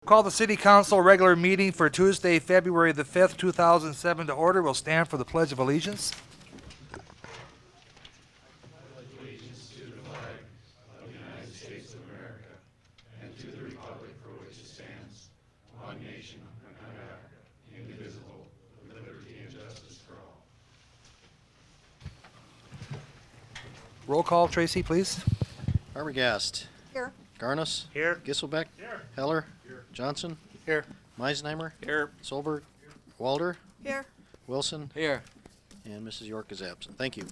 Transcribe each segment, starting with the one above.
Call the City Council regular meeting for Tuesday, February the 5th, 2007 to order. We'll stand for the Pledge of Allegiance. Roll call, Tracy, please. Arbogast. Here. Garnis. Here. Gisselbeck. Heller. Johnson. Here. Meisenheimer. Here. Solberg. Walder. Here. Wilson. Here. And Mrs. York is absent. Thank you.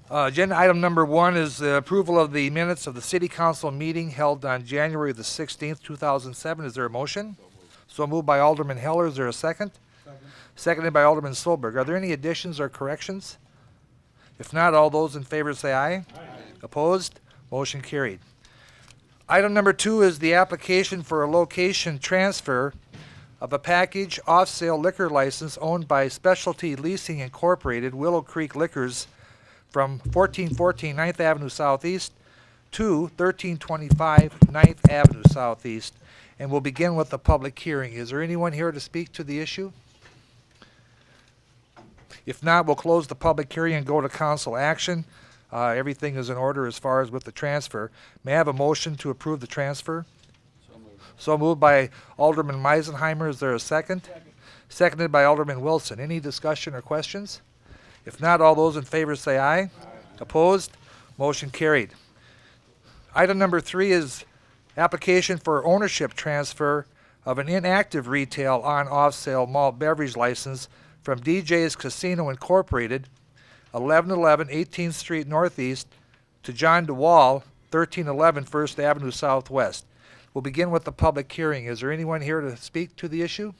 Agenda item number 1 is the approval of the minutes of the City Council meeting held on January the 16th, 2007. Is there a motion? So moved by Alderman Heller. Is there a second? Seconded by Alderman Solberg. Are there any additions or corrections? If not, all those in favor say aye. Aye. Opposed? Motion carried. Item number 2 is the application for a location transfer of a package off-sale liquor license owned by Specialty Leasing Incorporated, Willow Creek Liquors, from 1414 9th Avenue Southeast to 1325 9th Avenue Southeast. And we'll begin with the public hearing. Is there anyone here to speak to the issue? If not, we'll close the public hearing and go to council action. Everything is in order as far as with the transfer. May I have a motion to approve the transfer? So moved by Alderman Meisenheimer. Is there a second? Seconded by Alderman Wilson. Any discussion or questions? If not, all those in favor say aye. Aye. Opposed? Motion carried. Item number 3 is application for ownership transfer of an inactive retail on-off-sale malt beverage license from DJ's Casino Incorporated, 1111 18th Street Northeast, to John DeWall, 1311 First Avenue Southwest. We'll begin with the public hearing. Is there anyone here to speak to the issue?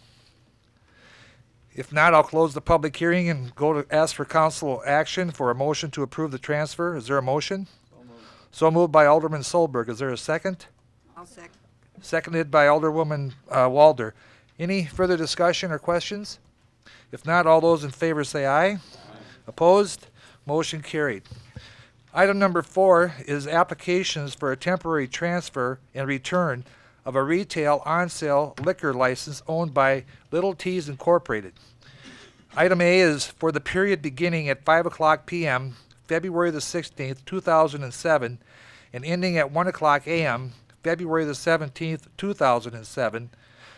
If not, I'll close the public hearing and go to ask for council action for a motion to approve the transfer. Is there a motion? So moved by Alderman Solberg. Is there a second? I'll second. Seconded by Alderwoman Walder. Any further discussion or questions? If not, all those in favor say aye. Aye. Opposed? Motion carried. Item number 4 is applications for a temporary transfer and return of a retail on-sale liquor license owned by Little T's Incorporated. Item A is for the period beginning at 5 o'clock p.m., February the 16th, 2007, and ending at 1 o'clock a.m., February the 17th, 2007,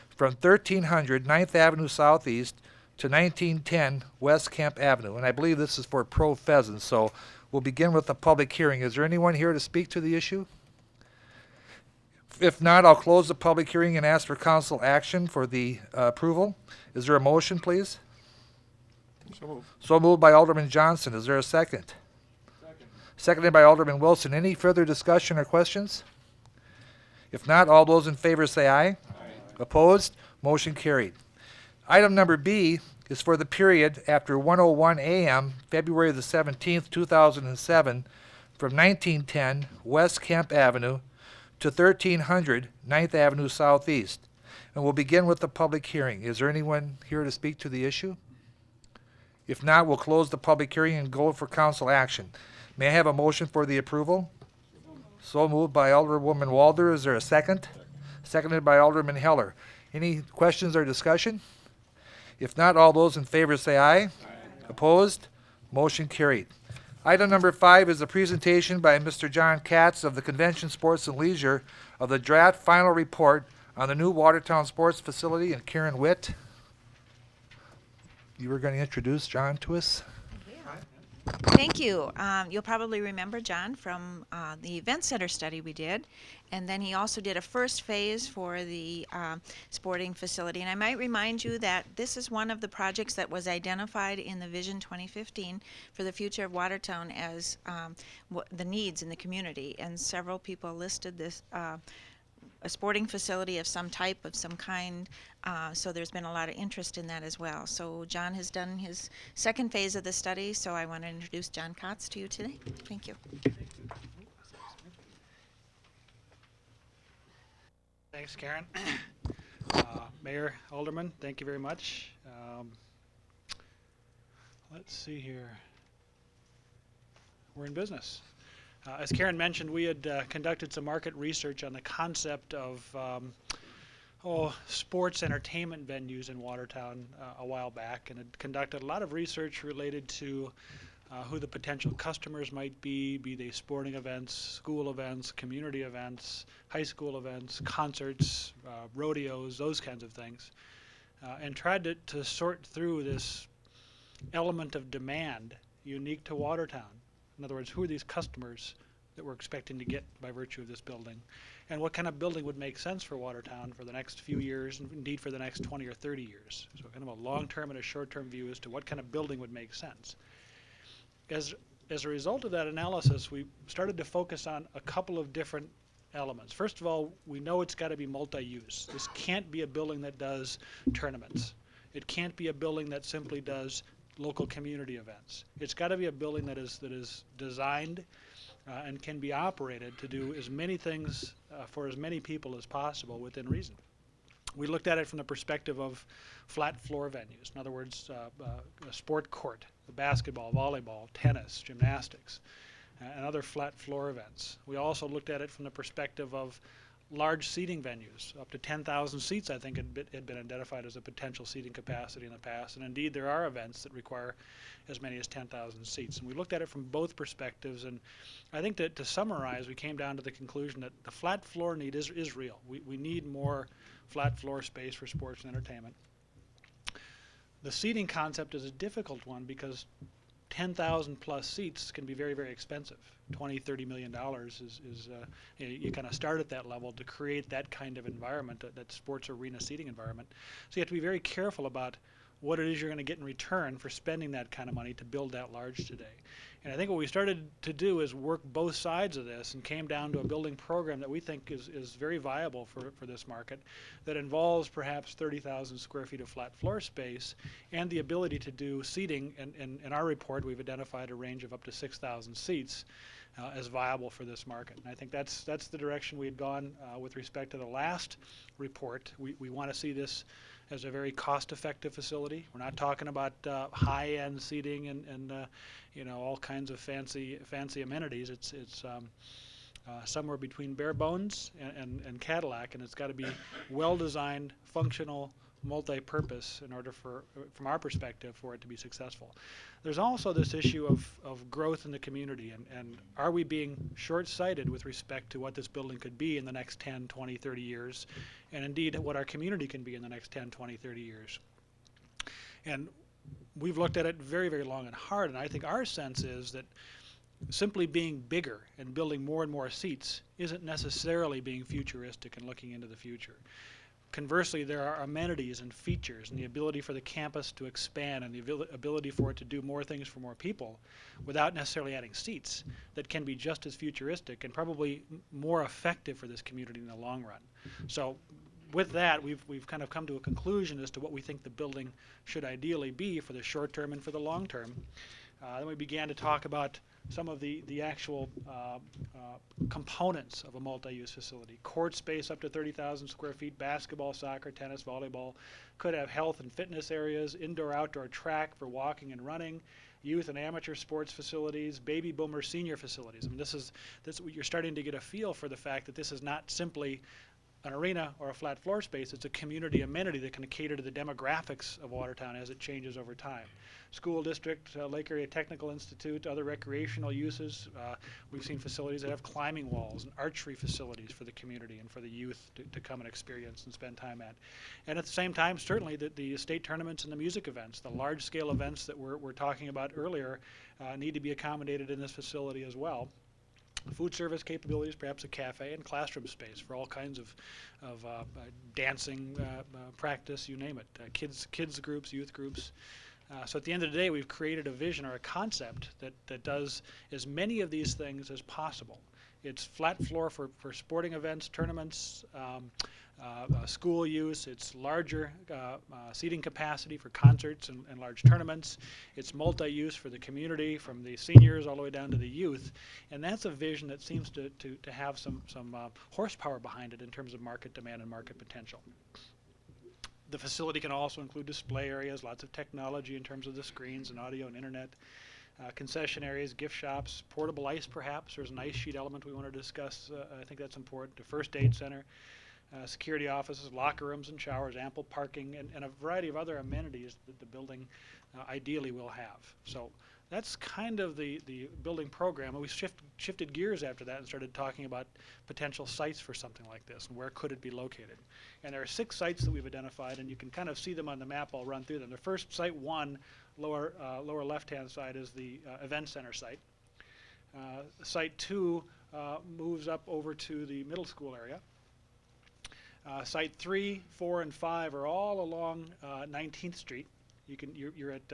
from 1300 9th Avenue Southeast to 1910 West Kemp Avenue. And I believe this is for Pro Pheasants, so we'll begin with the public hearing. Is there anyone here to speak to the issue? If not, I'll close the public hearing and ask for council action for the approval. Is there a motion, please? So moved by Alderman Johnson. Is there a second? Seconded by Alderman Wilson. Any further discussion or questions? If not, all those in favor say aye. Aye. Opposed? Motion carried. Item number B is for the period after 1:01 a.m., February the 17th, 2007, from 1910 West Kemp Avenue to 1300 9th Avenue Southeast. And we'll begin with the public hearing. Is there anyone here to speak to the issue? If not, we'll close the public hearing and go for council action. May I have a motion for the approval? So moved by Alderwoman Walder. Is there a second? Seconded by Alderman Heller. Any questions or discussion? If not, all those in favor say aye. Aye. Opposed? Motion carried. Item number 5 is a presentation by Mr. John Katz of the Convention Sports and Leisure of the draft final report on the new Watertown Sports Facility. And Karen Witt, you were going to introduce John to us? Thank you. You'll probably remember John from the Event Center study we did, and then he also did a first phase for the sporting facility. And I might remind you that this is one of the projects that was identified in the Vision 2015 for the future of Watertown as the needs in the community, and several people listed this a sporting facility of some type, of some kind, so there's been a lot of interest in that as well. So John has done his second phase of the study, so I want to introduce John Katz to you today. Thank you. Thanks, Karen. Mayor, Alderman, thank you very much. Let's see here. We're in business. As Karen mentioned, we had conducted some market research on the concept of sports entertainment venues in Watertown a while back, and had conducted a lot of research related to who the potential customers might be they sporting events, school events, community events, high school events, concerts, rodeos, those kinds of things, and tried to sort through this element of demand unique to Watertown. In other words, who are these customers that we're expecting to get by virtue of this building, and what kind of building would make sense for Watertown for the next few years, and indeed for the next 20 or 30 years. So kind of a long-term and a short-term view as to what kind of building would make sense. As a result of that analysis, we started to focus on a couple of different elements. First of all, we know it's got to be multi-use. This can't be a building that does tournaments. It can't be a building that simply does local community events. It's got to be a building that is designed and can be operated to do as many things for as many people as possible within reason. We looked at it from the perspective of flat floor venues. In other words, a sport court, basketball, volleyball, tennis, gymnastics, and other flat floor events. We also looked at it from the perspective of large seating venues. Up to 10,000 seats, I think, had been identified as a potential seating capacity in the past. And indeed, there are events that require as many as 10,000 seats. And we looked at it from both perspectives. And I think that to summarize, we came down to the conclusion that the flat floor need is real. We need more flat floor space for sports and entertainment. The seating concept is a difficult one because 10,000 plus seats can be very, very expensive. $20–30 million is you kind of start at that level to create that kind of environment, that sports arena seating environment. So you have to be very careful about what it is you're going to get in return for spending that kind of money to build that large today. And I think what we started to do is work both sides of this and came down to a building program that we think is very viable for this market, that involves perhaps 30,000 square feet of flat floor space and the ability to do seating. And in our report, we've identified a range of up to 6,000 seats as viable for this market. And I think that's the direction we had gone with respect to the last report. We want to see this as a very cost-effective facility. We're not talking about high-end seating and all kinds of fancy amenities. It's somewhere between bare bones and Cadillac, and it's got to be well-designed, functional, multi-purpose in order from our perspective, for it to be successful. There's also this issue of growth in the community, and are we being short-sighted with respect to what this building could be in the next 10, 20, 30 years, and indeed what our community can be in the next 10, 20, 30 years. And we've looked at it very, very long and hard, and I think our sense is that simply being bigger and building more and more seats isn't necessarily being futuristic and looking into the future. Conversely, there are amenities and features and the ability for the campus to expand and the ability for it to do more things for more people without necessarily adding seats that can be just as futuristic and probably more effective for this community in the long run. So with that, we've kind of come to a conclusion as to what we think the building should ideally be for the short term and for the long term. Then we began to talk about some of the actual components of a multi-use facility. Court space up to 30,000 square feet, basketball, soccer, tennis, volleyball. Could have health and fitness areas, indoor-outdoor track for walking and running, youth and amateur sports facilities, baby boomer senior facilities. I mean, this you're starting to get a feel for the fact that this is not simply an arena or a flat floor space. It's a community amenity that can cater to the demographics of Watertown as it changes over time. School district, Lake Area Technical Institute, other recreational uses. We've seen facilities that have climbing walls and archery facilities for the community and for the youth to come and experience and spend time at. And at the same time, certainly the state tournaments and the music events, the large-scale events that we're talking about earlier, need to be accommodated in this facility as well. Food service capabilities, perhaps a cafe, and classroom space for all kinds of dancing practice, you name it. Kids groups, youth groups. So at the end of the day, we've created a vision or a concept that does as many of these things as possible. It's flat floor for sporting events, tournaments, school use. It's larger seating capacity for concerts and large tournaments. It's multi-use for the community, from the seniors all the way down to the youth. And that's a vision that seems to have some horsepower behind it in terms of market demand and market potential. The facility can also include display areas, lots of technology in terms of the screens and audio and internet, concession areas, gift shops, portable ice perhaps. There's an ice sheet element we want to discuss. I think that's important. A first aid center. security offices, locker rooms and showers, ample parking, and a variety of other amenities that the building ideally will have. So that's kind of the building program. And we shifted gears after that and started talking about potential sites for something like this and where could it be located. And there are 6 sites that we've identified, and you can kind of see them on the map. I'll run through them. The first, Site 1, lower left-hand side, is the event center site. Site 2 moves up over to the middle school area. Site 3, 4, and 5 are all along 19th Street. You're at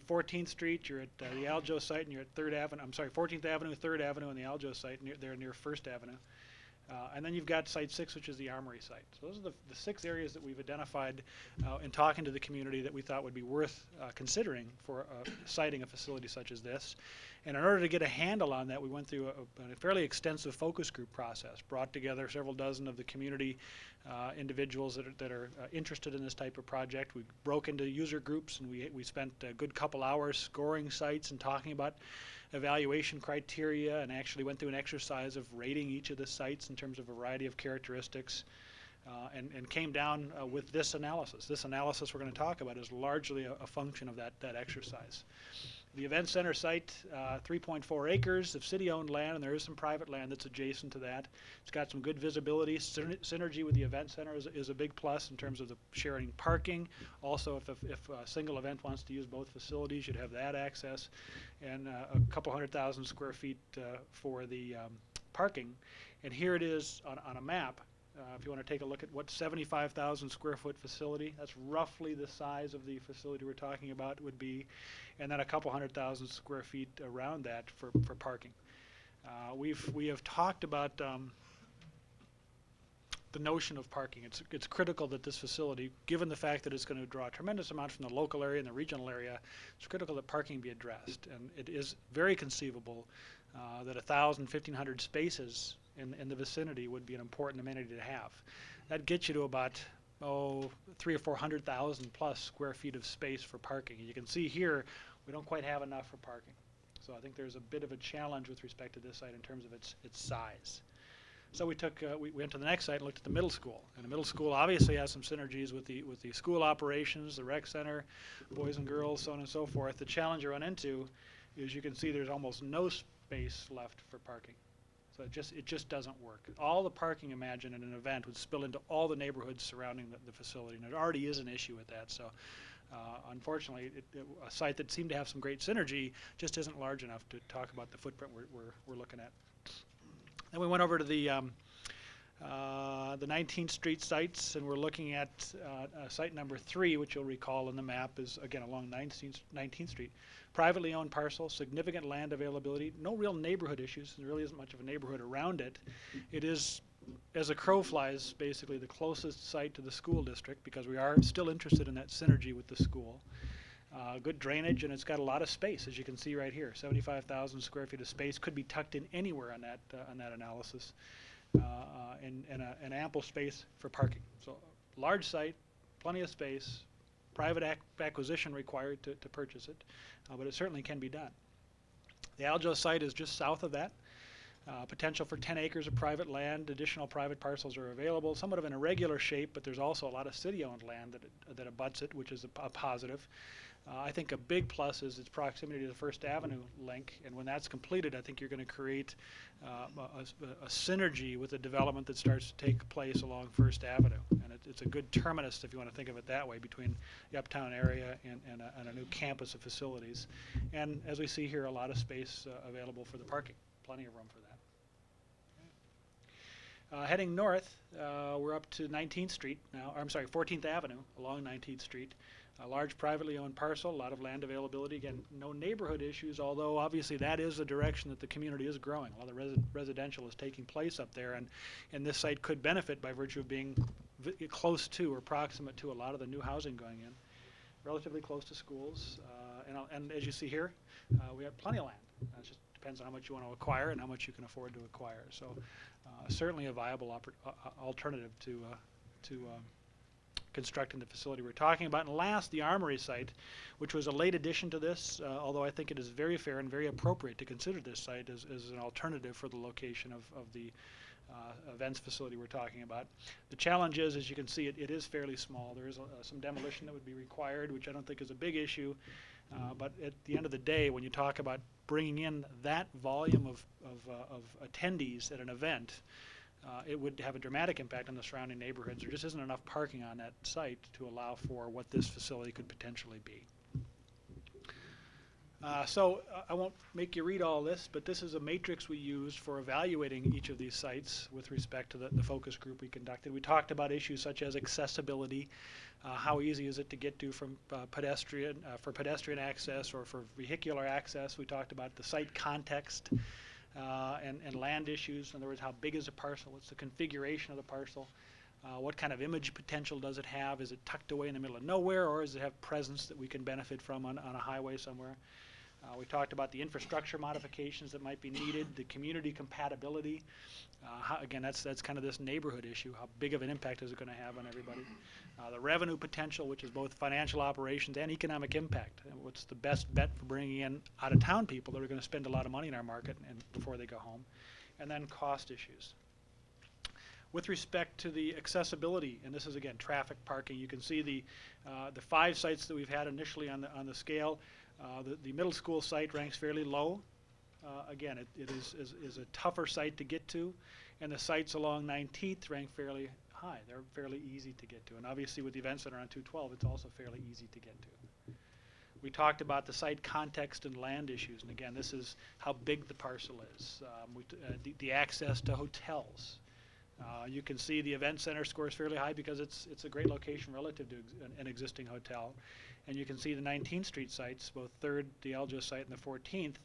14th Street. You're at the Aljo site, and you're at 3rd Avenue. I'm sorry, 14th Avenue, 3rd Avenue, and the Aljo site. They're near 1st Avenue. And then you've got Site 6, which is the Armory site. So those are the 6 areas that we've identified in talking to the community that we thought would be worth considering for siting a facility such as this. And in order to get a handle on that, we went through a fairly extensive focus group process, brought together several dozen of the community individuals that are interested in this type of project. We broke into user groups, and we spent a good couple hours scoring sites and talking about evaluation criteria, and actually went through an exercise of rating each of the sites in terms of a variety of characteristics, and came down with this analysis. This analysis we're going to talk about is largely a function of that exercise. The event center site, 3.4 acres of city-owned land, and there is some private land that's adjacent to that. It's got some good visibility. Synergy with the event center is a big plus in terms of the sharing parking. Also, if a single event wants to use both facilities, you'd have that access. And a couple 100,000 square feet for the parking. And here it is on a map. If you want to take a look at what 75,000 square foot facility, that's roughly the size of the facility we're talking about would be, and then a couple 100,000 square feet around that for parking. We have talked about the notion of parking. It's critical that this facility, given the fact that it's going to draw a tremendous amount from the local area and the regional area, it's critical that parking be addressed. And it is very conceivable that 1,000, 1,500 spaces in the vicinity would be an important amenity to have. That gets you to about 300,000 or 400,000 plus square feet of space for parking. And you can see here we don't quite have enough for parking. So I think there's a bit of a challenge with respect to this site in terms of its size. So we went to the next site and looked at the middle school. And the middle school obviously has some synergies with the school operations, the rec center, boys and girls, so on and so forth. The challenge you run into is you can see there's almost no space left for parking. So it just doesn't work. All the parking imagined in an event would spill into all the neighborhoods surrounding the facility, and it already is an issue with that. So unfortunately, a site that seemed to have some great synergy just isn't large enough to talk about the footprint we're looking at. Then we went over to the 19th Street sites, and we're looking at site number 3, which you'll recall in the map is, again, along 19th Street. Privately owned parcel, significant land availability, no real neighborhood issues. There really isn't much of a neighborhood around it. It is, as a crow flies, basically the closest site to the school district because we are still interested in that synergy with the school. Good drainage, and it's got a lot of space, as you can see right here. 75,000 square feet of space could be tucked in anywhere on that analysis, and an ample space for parking. So large site, plenty of space, private acquisition required to purchase it, but it certainly can be done. The Aljo site is just south of that. Potential for 10 acres of private land. Additional private parcels are available, somewhat of an irregular shape, but there's also a lot of city-owned land that abuts it, which is a positive. I think a big plus is its proximity to the First Avenue link, and when that's completed, I think you're going to create a synergy with the development that starts to take place along First Avenue. And it's a good terminus, if you want to think of it that way, between the uptown area and a new campus of facilities. And as we see here, a lot of space available for the parking. Plenty of room for that. Heading north, we're up to 19th Street now, or I'm sorry, 14th Avenue along 19th Street. A large privately owned parcel, a lot of land availability. Again, no neighborhood issues, although obviously that is the direction that the community is growing. A lot of residential is taking place up there, and this site could benefit by virtue of being close to or proximate to a lot of the new housing going in. Relatively close to schools, and as you see here, we have plenty of land. It just depends on how much you want to acquire and how much you can afford to acquire. So certainly a viable alternative to constructing the facility we're talking about. And last, the Armory site, which was a late addition to this, although I think it is very fair and very appropriate to consider this site as an alternative for the location of the events facility we're talking about. The challenge is, as you can see, it is fairly small. There is some demolition that would be required, which I don't think is a big issue. But at the end of the day, when you talk about bringing in that volume of attendees at an event, it would have a dramatic impact on the surrounding neighborhoods. There just isn't enough parking on that site to allow for what this facility could potentially be. So I won't make you read all this, but this is a matrix we used for evaluating each of these sites with respect to the focus group we conducted. We talked about issues such as accessibility, how easy is it to get to from for pedestrian access or for vehicular access. We talked about the site context and land issues. In other words, how big is a parcel? What's the configuration of the parcel? What kind of image potential does it have? Is it tucked away in the middle of nowhere, or does it have presence that we can benefit from on a highway somewhere? We talked about the infrastructure modifications that might be needed, the community compatibility. Again, that's kind of this neighborhood issue. How big of an impact is it going to have on everybody? The revenue potential, which is both financial operations and economic impact. And what's the best bet for bringing in out-of-town people that are going to spend a lot of money in our market and before they go home? And then cost issues. With respect to the accessibility, and this is again traffic, parking, you can see the 5 sites that we've had initially on the scale. The middle school site ranks fairly low. Again, it is a tougher site to get to, and the sites along 19th rank fairly high. They're fairly easy to get to, and obviously with the event center on 212, it's also fairly easy to get to. We talked about the site context and land issues, and again, this is how big the parcel is, the access to hotels. You can see the event center scores fairly high because it's a great location relative to an existing hotel. And you can see the 19th Street sites, both 3rd, the Aljo site, and the 14th,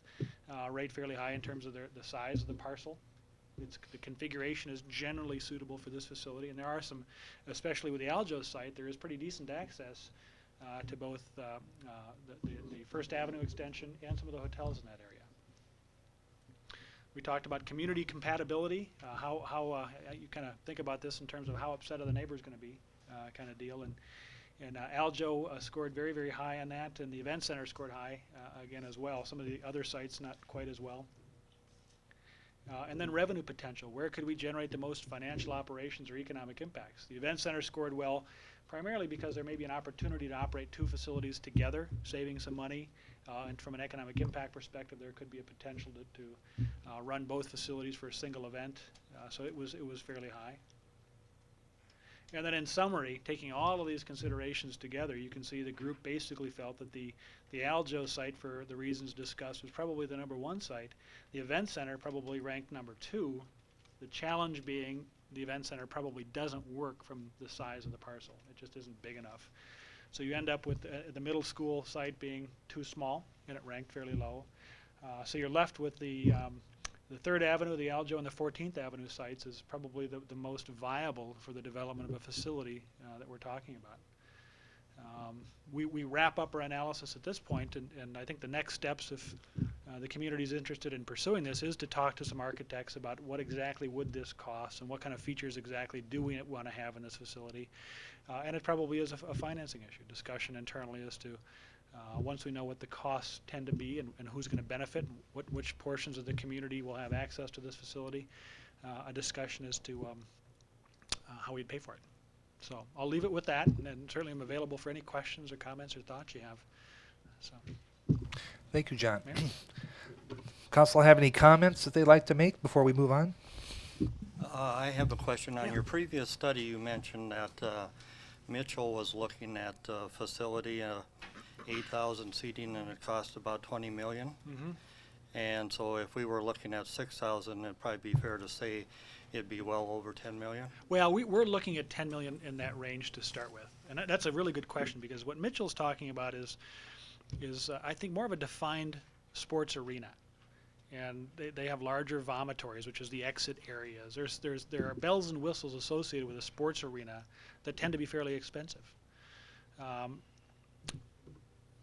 rate fairly high in terms of the size of the parcel. The configuration is generally suitable for this facility, and there are some, especially with the Aljo site, there is pretty decent access to both the First Avenue extension and some of the hotels in that area. We talked about community compatibility, how you kind of think about this in terms of how upset are the neighbors going to be, kind of deal. And Aljo scored very, very high on that, and the event center scored high again as well. Some of the other sites not quite as well. And then revenue potential. Where could we generate the most financial operations or economic impacts? The event center scored well, primarily because there may be an opportunity to operate 2 facilities together, saving some money. And from an economic impact perspective, there could be a potential to run both facilities for a single event. So it was fairly high. And then in summary, taking all of these considerations together, you can see the group basically felt that the Aljo site, for the reasons discussed, was probably the #1 site. The event center probably ranked #2. The challenge being the event center probably doesn't work from the size of the parcel. It just isn't big enough. So you end up with the middle school site being too small, and it ranked fairly low. So you're left with the 3rd Avenue, the Aljo, and the 14th Avenue sites is probably the most viable for the development of a facility that we're talking about. We wrap up our analysis at this point, and I think the next steps, if the community is interested in pursuing this, is to talk to some architects about what exactly would this cost and what kind of features exactly do we want to have in this facility. And it probably is a financing issue, discussion internally as to once we know what the costs tend to be and who's going to benefit, which portions of the community will have access to this facility, a discussion as to how we'd pay for it. So I'll leave it with that, and then certainly I'm available for any questions or comments or thoughts you have. So, Thank you, John. Mayor? Council have any comments that they'd like to make before we move on? I have a question. On your previous study, you mentioned that Mitchell was looking at a facility, 8,000 seating, and it cost about $20 million. Mm-hmm. And so if we were looking at 6,000, it'd probably be fair to say it'd be well over 10 million. Well, we're looking at 10 million in that range to start with, and that's a really good question, because what Mitchell's talking about is I think more of a defined sports arena, and they have larger vomitories, which is the exit areas. There are bells and whistles associated with a sports arena that tend to be fairly expensive.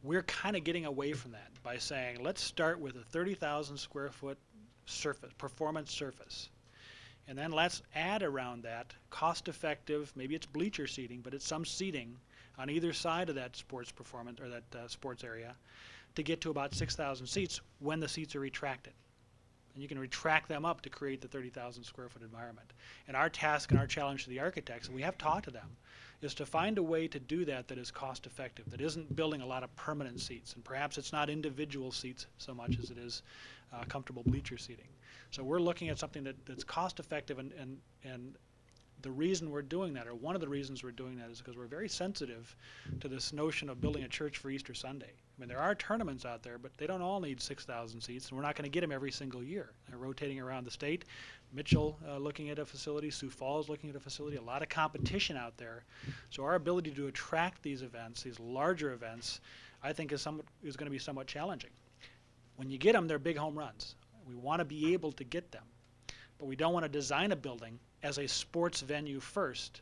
We're kind of getting away from that by saying, let's start with a 30,000 square foot surface, performance surface. And then let's add around that cost-effective, maybe it's bleacher seating, but it's some seating on either side of that sports performance or that sports area to get to about 6,000 seats when the seats are retracted. and you can retract them up to create the 30,000 square foot environment. And our task and our challenge to the architects, and we have talked to them, is to find a way to do that that is cost effective, that isn't building a lot of permanent seats, and perhaps it's not individual seats so much as it is comfortable bleacher seating. So we're looking at something that's cost effective, and the reason we're doing that, or one of the reasons we're doing that, is because we're very sensitive to this notion of building a church for Easter Sunday. I mean, there are tournaments out there, but they don't all need 6,000 seats, and we're not going to get them every single year. They're rotating around the state. Mitchell looking at a facility, Sioux Falls looking at a facility, a lot of competition out there. So our ability to attract these events, these larger events, I think is going to be somewhat challenging. When you get them, they're big home runs. We want to be able to get them, but we don't want to design a building as a sports venue first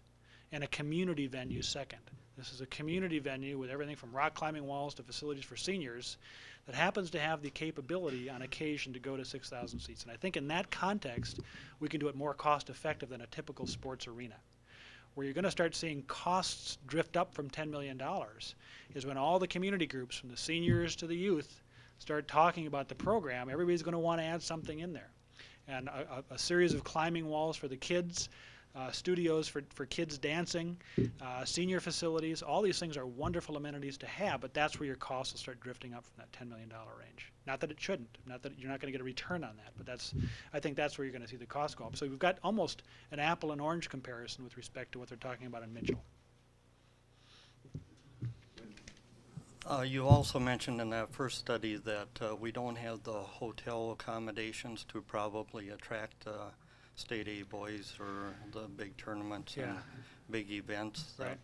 and a community venue second. This is a community venue with everything from rock climbing walls to facilities for seniors that happens to have the capability on occasion to go to 6,000 seats. And I think in that context, we can do it more cost effective than a typical sports arena. Where you're going to start seeing costs drift up from $10 million is when all the community groups, from the seniors to the youth, start talking about the program. Everybody's going to want to add something in there. And a series of climbing walls for the kids, studios for kids dancing, senior facilities, all these things are wonderful amenities to have, but that's where your costs will start drifting up from that $10 million range. Not that it shouldn't, not that you're not going to get a return on that, but I think that's where you're going to see the cost go up. So we've got almost an apple and orange comparison with respect to what they're talking about in Mitchell. You also mentioned in that first study that we don't have the hotel accommodations to probably attract state A boys or the big tournaments and big events. Right.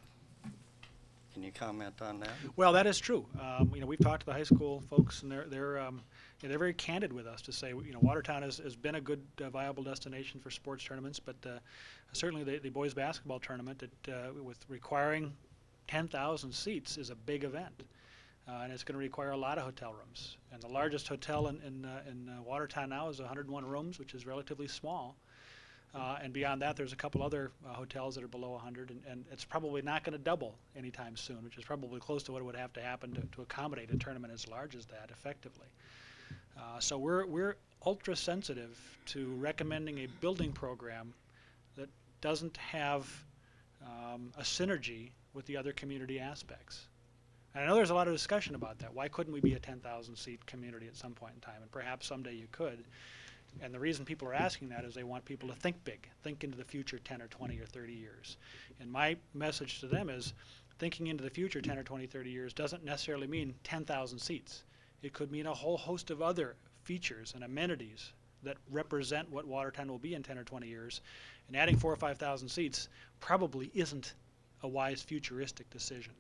Can you comment on that? Well, that is true. We've talked to the high school folks, and they're very candid with us to say, Watertown has been a good, viable destination for sports tournaments, but certainly the boys basketball tournament, with requiring 10,000 seats, is a big event. And it's going to require a lot of hotel rooms. And the largest hotel in Watertown now is 101 rooms, which is relatively small. And beyond that, there's a couple other hotels that are below 100, and it's probably not going to double anytime soon, which is probably close to what would have to happen to accommodate a tournament as large as that effectively. So we're ultra sensitive to recommending a building program that doesn't have a synergy with the other community aspects. And I know there's a lot of discussion about that. Why couldn't we be a 10,000 seat community at some point in time? And perhaps someday you could. And the reason people are asking that is they want people to think big, think into the future 10 or 20 or 30 years. And my message to them is thinking into the future 10 or 20, 30 years doesn't necessarily mean 10,000 seats. It could mean a whole host of other features and amenities that represent what Watertown will be in 10 or 20 years. And adding 4,000 or 5,000 seats probably isn't a wise futuristic decision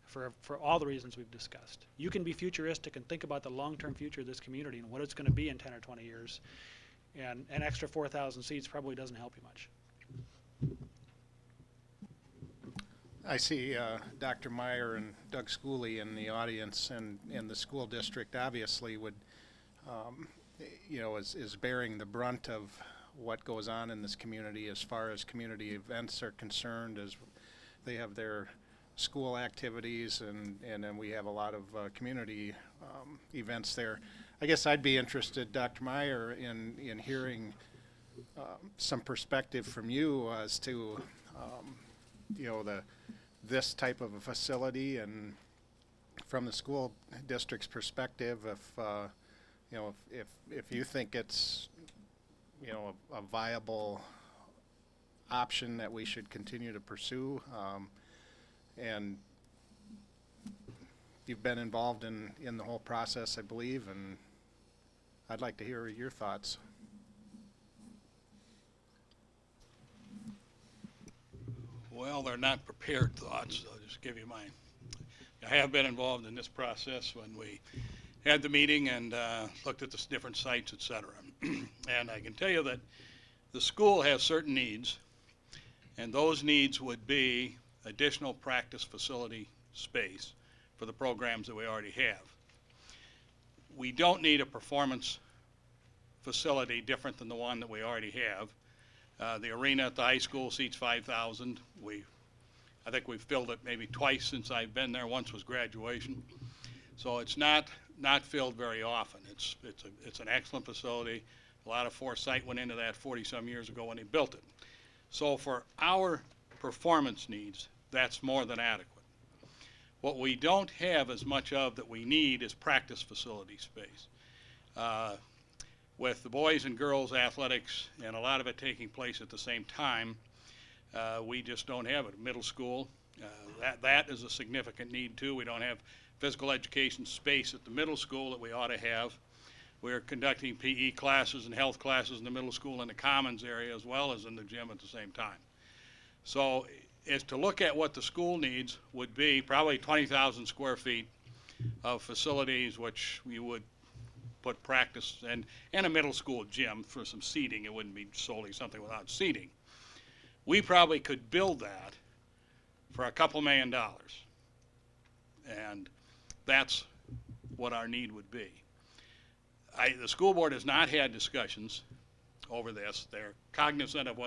for all the reasons we've discussed. You can be futuristic and think about the long-term future of this community and what it's going to be in 10 or 20 years. And an extra 4,000 seats probably doesn't help you much. I see Dr. Meyer and Doug Schooley in the audience, and the school district obviously would, is bearing the brunt of what goes on in this community as far as community events are concerned, as they have their school activities, and then we have a lot of community events there. I guess I'd be interested, Dr. Meyer, in hearing some perspective from you as to this type of a facility, and from the school district's perspective, if you think it's a viable option that we should continue to pursue. And you've been involved in the whole process, I believe, and I'd like to hear your thoughts. Well, they're not prepared thoughts. I'll just give you mine. I have been involved in this process when we had the meeting and looked at the different sites, et cetera. And I can tell you that the school has certain needs, and those needs would be additional practice facility space for the programs that we already have. We don't need a performance facility different than the one that we already have. The arena at the high school seats 5,000. I think we've filled it maybe twice since I've been there. Once was graduation. So it's not filled very often. It's an excellent facility. A lot of foresight went into that 40-some years ago when they built it. So for our performance needs, that's more than adequate. What we don't have as much of that we need is practice facility space. With the boys and girls athletics and a lot of it taking place at the same time, we just don't have it. Middle school, that is a significant need too. We don't have physical education space at the middle school that we ought to have. We're conducting PE classes and health classes in the middle school in the commons area as well as in the gym at the same time. So is to look at what the school needs would be probably 20,000 square feet of facilities which we would put practice and a middle school gym for some seating. It wouldn't be solely something without seating. We probably could build that for $2 million. And that's what our need would be. The school board has not had discussions over this. They're cognizant of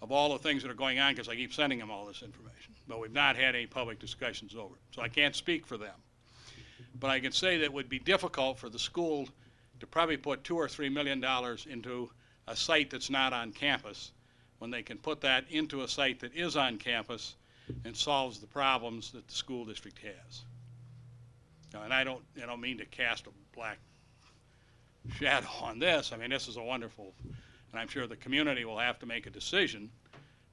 of all the things that are going on because I keep sending them all this information. But we've not had any public discussions over it. So I can't speak for them. But I can say that it would be difficult for the school to probably put $2 or $3 million into a site that's not on campus when they can put that into a site that is on campus and solves the problems that the school district has. Now, and I don't mean to cast a black shadow on this. I mean, this is a wonderful, and I'm sure the community will have to make a decision,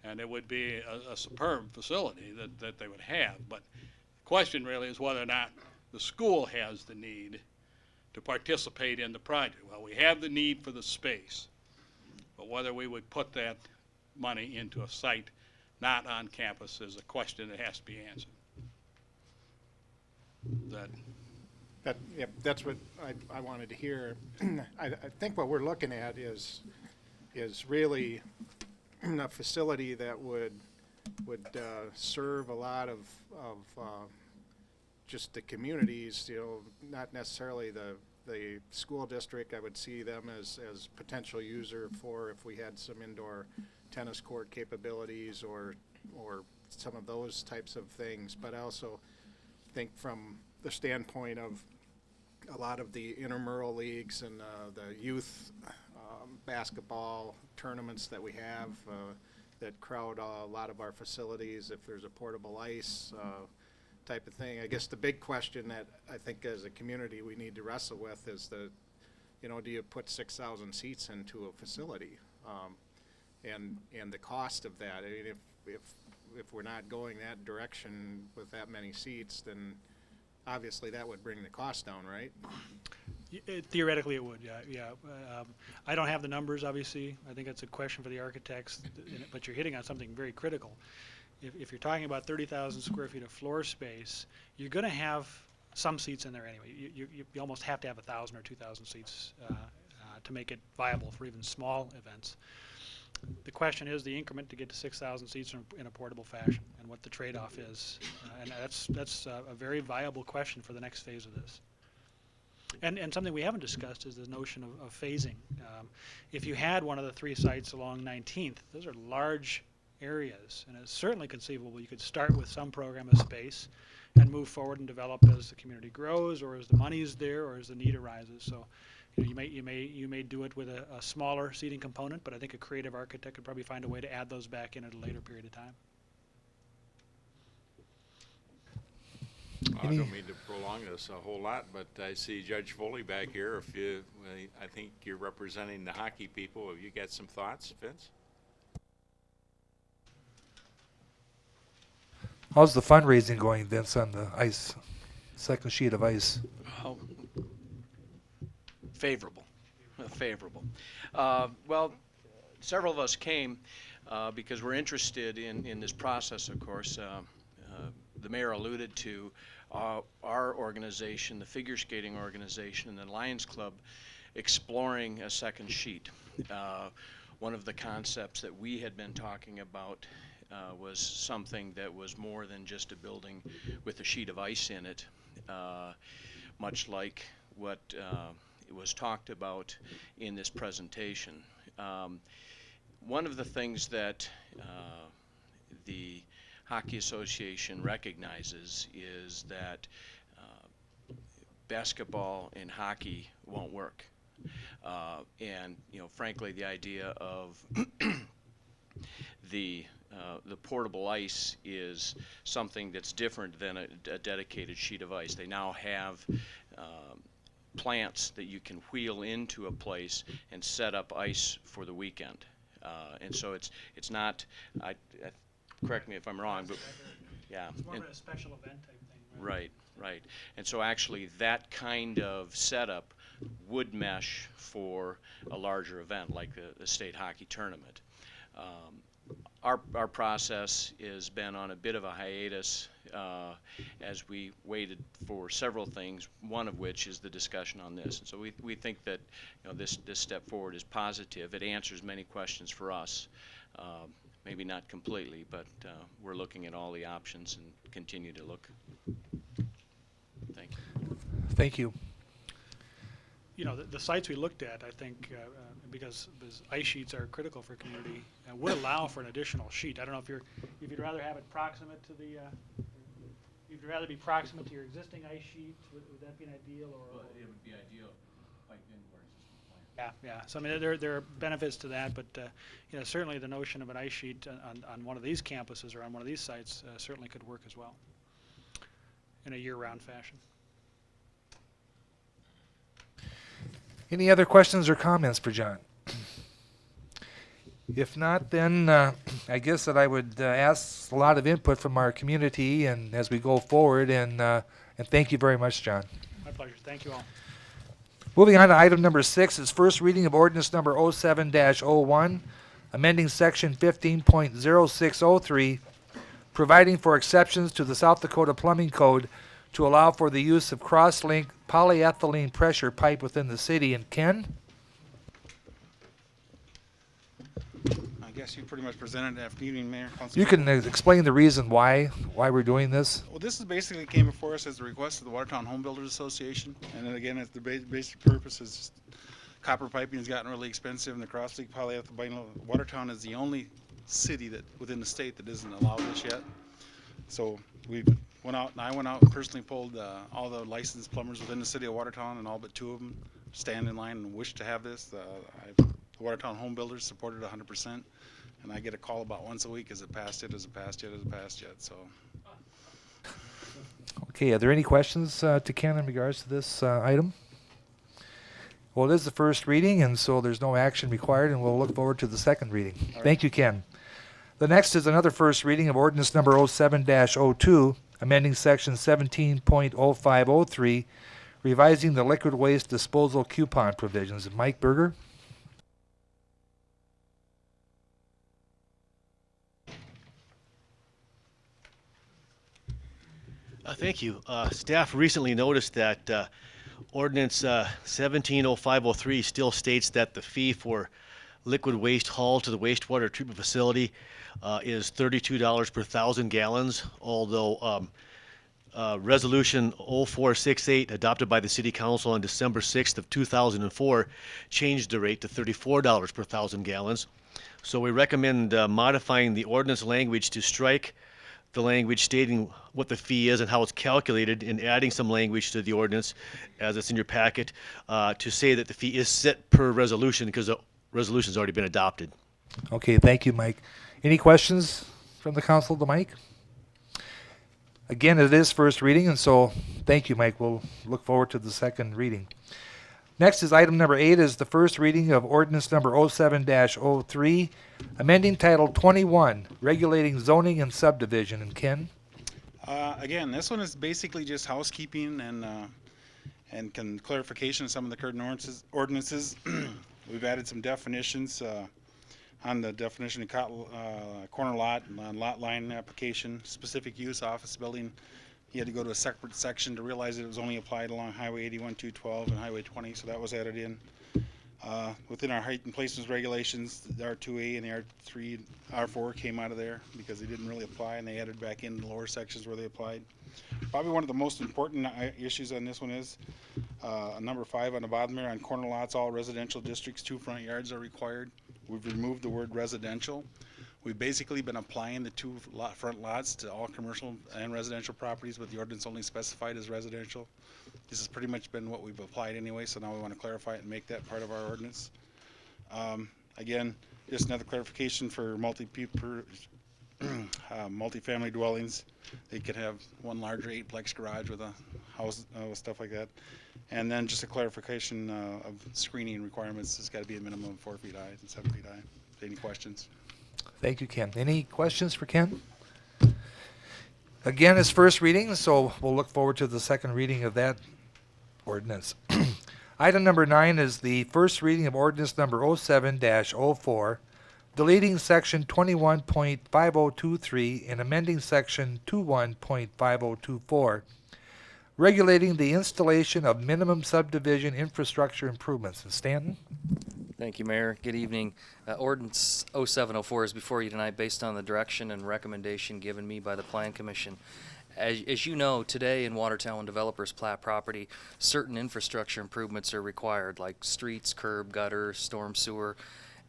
and it would be a superb facility that they would have. But the question really is whether or not the school has the need to participate in the project. Well, we have the need for the space, but whether we would put that money into a site not on campus is a question that has to be answered. That's what I wanted to hear. I think what we're looking at is really a facility that would serve a lot of just the communities, not necessarily the school district. I would see them as potential user for if we had some indoor tennis court capabilities or some of those types of things. But I also think from the standpoint of a lot of the intramural leagues and the youth basketball tournaments that we have that crowd a lot of our facilities, if there's a portable ice type of thing. I guess the big question that I think as a community we need to wrestle with is do you put 6,000 seats into a facility? And the cost of that. I mean, if we're not going that direction with that many seats, then obviously that would bring the cost down, right? Theoretically, it would, yeah. I don't have the numbers, obviously. I think that's a question for the architects, but you're hitting on something very critical. If you're talking about 30,000 square feet of floor space, you're going to have some seats in there anyway. You almost have to have 1,000 or 2,000 seats to make it viable for even small events. The question is the increment to get to 6,000 seats in a portable fashion and what the trade-off is. And that's a very viable question for the next phase of this. And something we haven't discussed is the notion of phasing. If you had one of the 3 sites along 19th, those are large areas, and it's certainly conceivable you could start with some program of space and move forward and develop as the community grows or as the money is there or as the need arises. So you may do it with a smaller seating component, but I think a creative architect could probably find a way to add those back in at a later period of time. I don't mean to prolong this a whole lot, but I see Judge Foley back here. I think you're representing the hockey people. Have you got some thoughts, Vince? How's the fundraising going, Vince, on the ice, second sheet of ice? Favorable. Well, several of us came because we're interested in this process, of course. The mayor alluded to our organization, the figure skating organization, and the Lions Club exploring a second sheet. One of the concepts that we had been talking about was something that was more than just a building with a sheet of ice in it, much like what it was talked about in this presentation. One of the things that the Hockey Association recognizes is that basketball and hockey won't work. And, you know, frankly, the idea of the portable ice is something that's different than a dedicated sheet of ice. They now have plants that you can wheel into a place and set up ice for the weekend. And so it's not, correct me if I'm wrong, but yeah. It's more and- of a special event type thing, right? Right. And so actually that kind of setup would mesh for a larger event like the state hockey tournament. Our process has been on a bit of a hiatus as we waited for several things, one of which is the discussion on this. And so we think that, you know, this step forward is positive. It answers many questions for us. Maybe not completely, but we're looking at all the options and continue to look. Thank you. Thank you. You know, the sites we looked at, I think, because ice sheets are critical for community, would allow for an additional sheet. I don't know if you'd rather have it proximate to the, you'd rather be proximate to your existing ice sheet. Would that be an ideal, or? It would be ideal pipe in where existing plant. Yeah. So I mean, there are benefits to that, but you know, certainly the notion of an ice sheet on one of these campuses or on one of these sites certainly could work as well in a year-round fashion. Any other questions or comments for John? If not, then I guess that I would ask a lot of input from our community and as we go forward, and thank you very much, John. My pleasure. Thank you all. Moving on to item number 6 is first reading of ordinance number 07-01, amending section 15.0603, providing for exceptions to the South Dakota Plumbing Code to allow for the use of cross-link polyethylene pressure pipe within the city. And Ken? I guess you pretty much presented it after evening, Mayor. Council. You can explain the reason why we're doing this? Well, this is basically came before us as a request of the Watertown Home Builders Association, and then again, it's the basic purpose is copper piping has gotten really expensive, and the cross-link polyethylene. Watertown is the only city that within the state that doesn't allow this yet. So we went out, and I went out and personally pulled all the licensed plumbers within the city of Watertown, and all but 2 of them stand in line and wish to have this. The Watertown Home Builders supported 100%, and I get a call about once a week, is it passed yet, is it passed yet, is it passed yet, so. Okay, are there any questions to Ken in regards to this item? Well, it is the first reading, and so there's no action required, and we'll look forward to the second reading. Thank you, Ken. The next is another first reading of ordinance number 07-02, amending section 17.0503, revising the liquid waste disposal coupon provisions. Mike Berger? Thank you. Staff recently noticed that ordinance 170503 still states that the fee for liquid waste hauled to the wastewater treatment facility is $32 per 1,000 gallons, although Resolution 0468 adopted by the City Council on December 6th of 2004 changed the rate to $34 per 1,000 gallons. So we recommend modifying the ordinance language to strike the language stating what the fee is and how it's calculated, and adding some language to the ordinance, as it's in your packet, to say that the fee is set per resolution because the resolution's already been adopted. Okay, thank you, Mike. Any questions from the council to Mike? Again, it is first reading, and so thank you, Mike. We'll look forward to the second reading. Next is item number 8, is the first reading of ordinance number 07-03, amending Title 21, regulating zoning and subdivision. And Ken? Again, this one is basically just housekeeping and clarification of some of the current ordinances. We've added some definitions on the definition of corner lot and lot line application, specific use office building. You had to go to a separate section to realize that it was only applied along Highway 81, 212 and Highway 20, so that was added in. Within our height and placements regulations, the R2A and the R3, R4 came out of there because they didn't really apply, and they added back in the lower sections where they applied. Probably one of the most important issues on this one is number 5 on the bottom there, on corner lots, all residential districts, 2 front yards are required. We've removed the word residential. We've basically been applying the two front lots to all commercial and residential properties, but the ordinance only specified as residential. This has pretty much been what we've applied anyway, so now we want to clarify it and make that part of our ordinance. Again, just another clarification for multi-family dwellings. They could have one larger 8-plex garage with a house, with stuff like that. And then just a clarification of screening requirements. It's got to be a minimum of 4 feet high and 7 feet high. Any questions? Thank you, Ken. Any questions for Ken? Again, it's first reading, so we'll look forward to the second reading of that ordinance. Item number 9 is the first reading of ordinance number 07-04, deleting section 21.5023 and amending section 21.5024, regulating the installation of minimum subdivision infrastructure improvements. And Stanton? Thank you, Mayor. Good evening. Ordinance 0704 is before you tonight based on the direction and recommendation given me by the Plan Commission. As you know, today in Watertown, when developers plat property, certain infrastructure improvements are required, like streets, curb, gutter, storm sewer.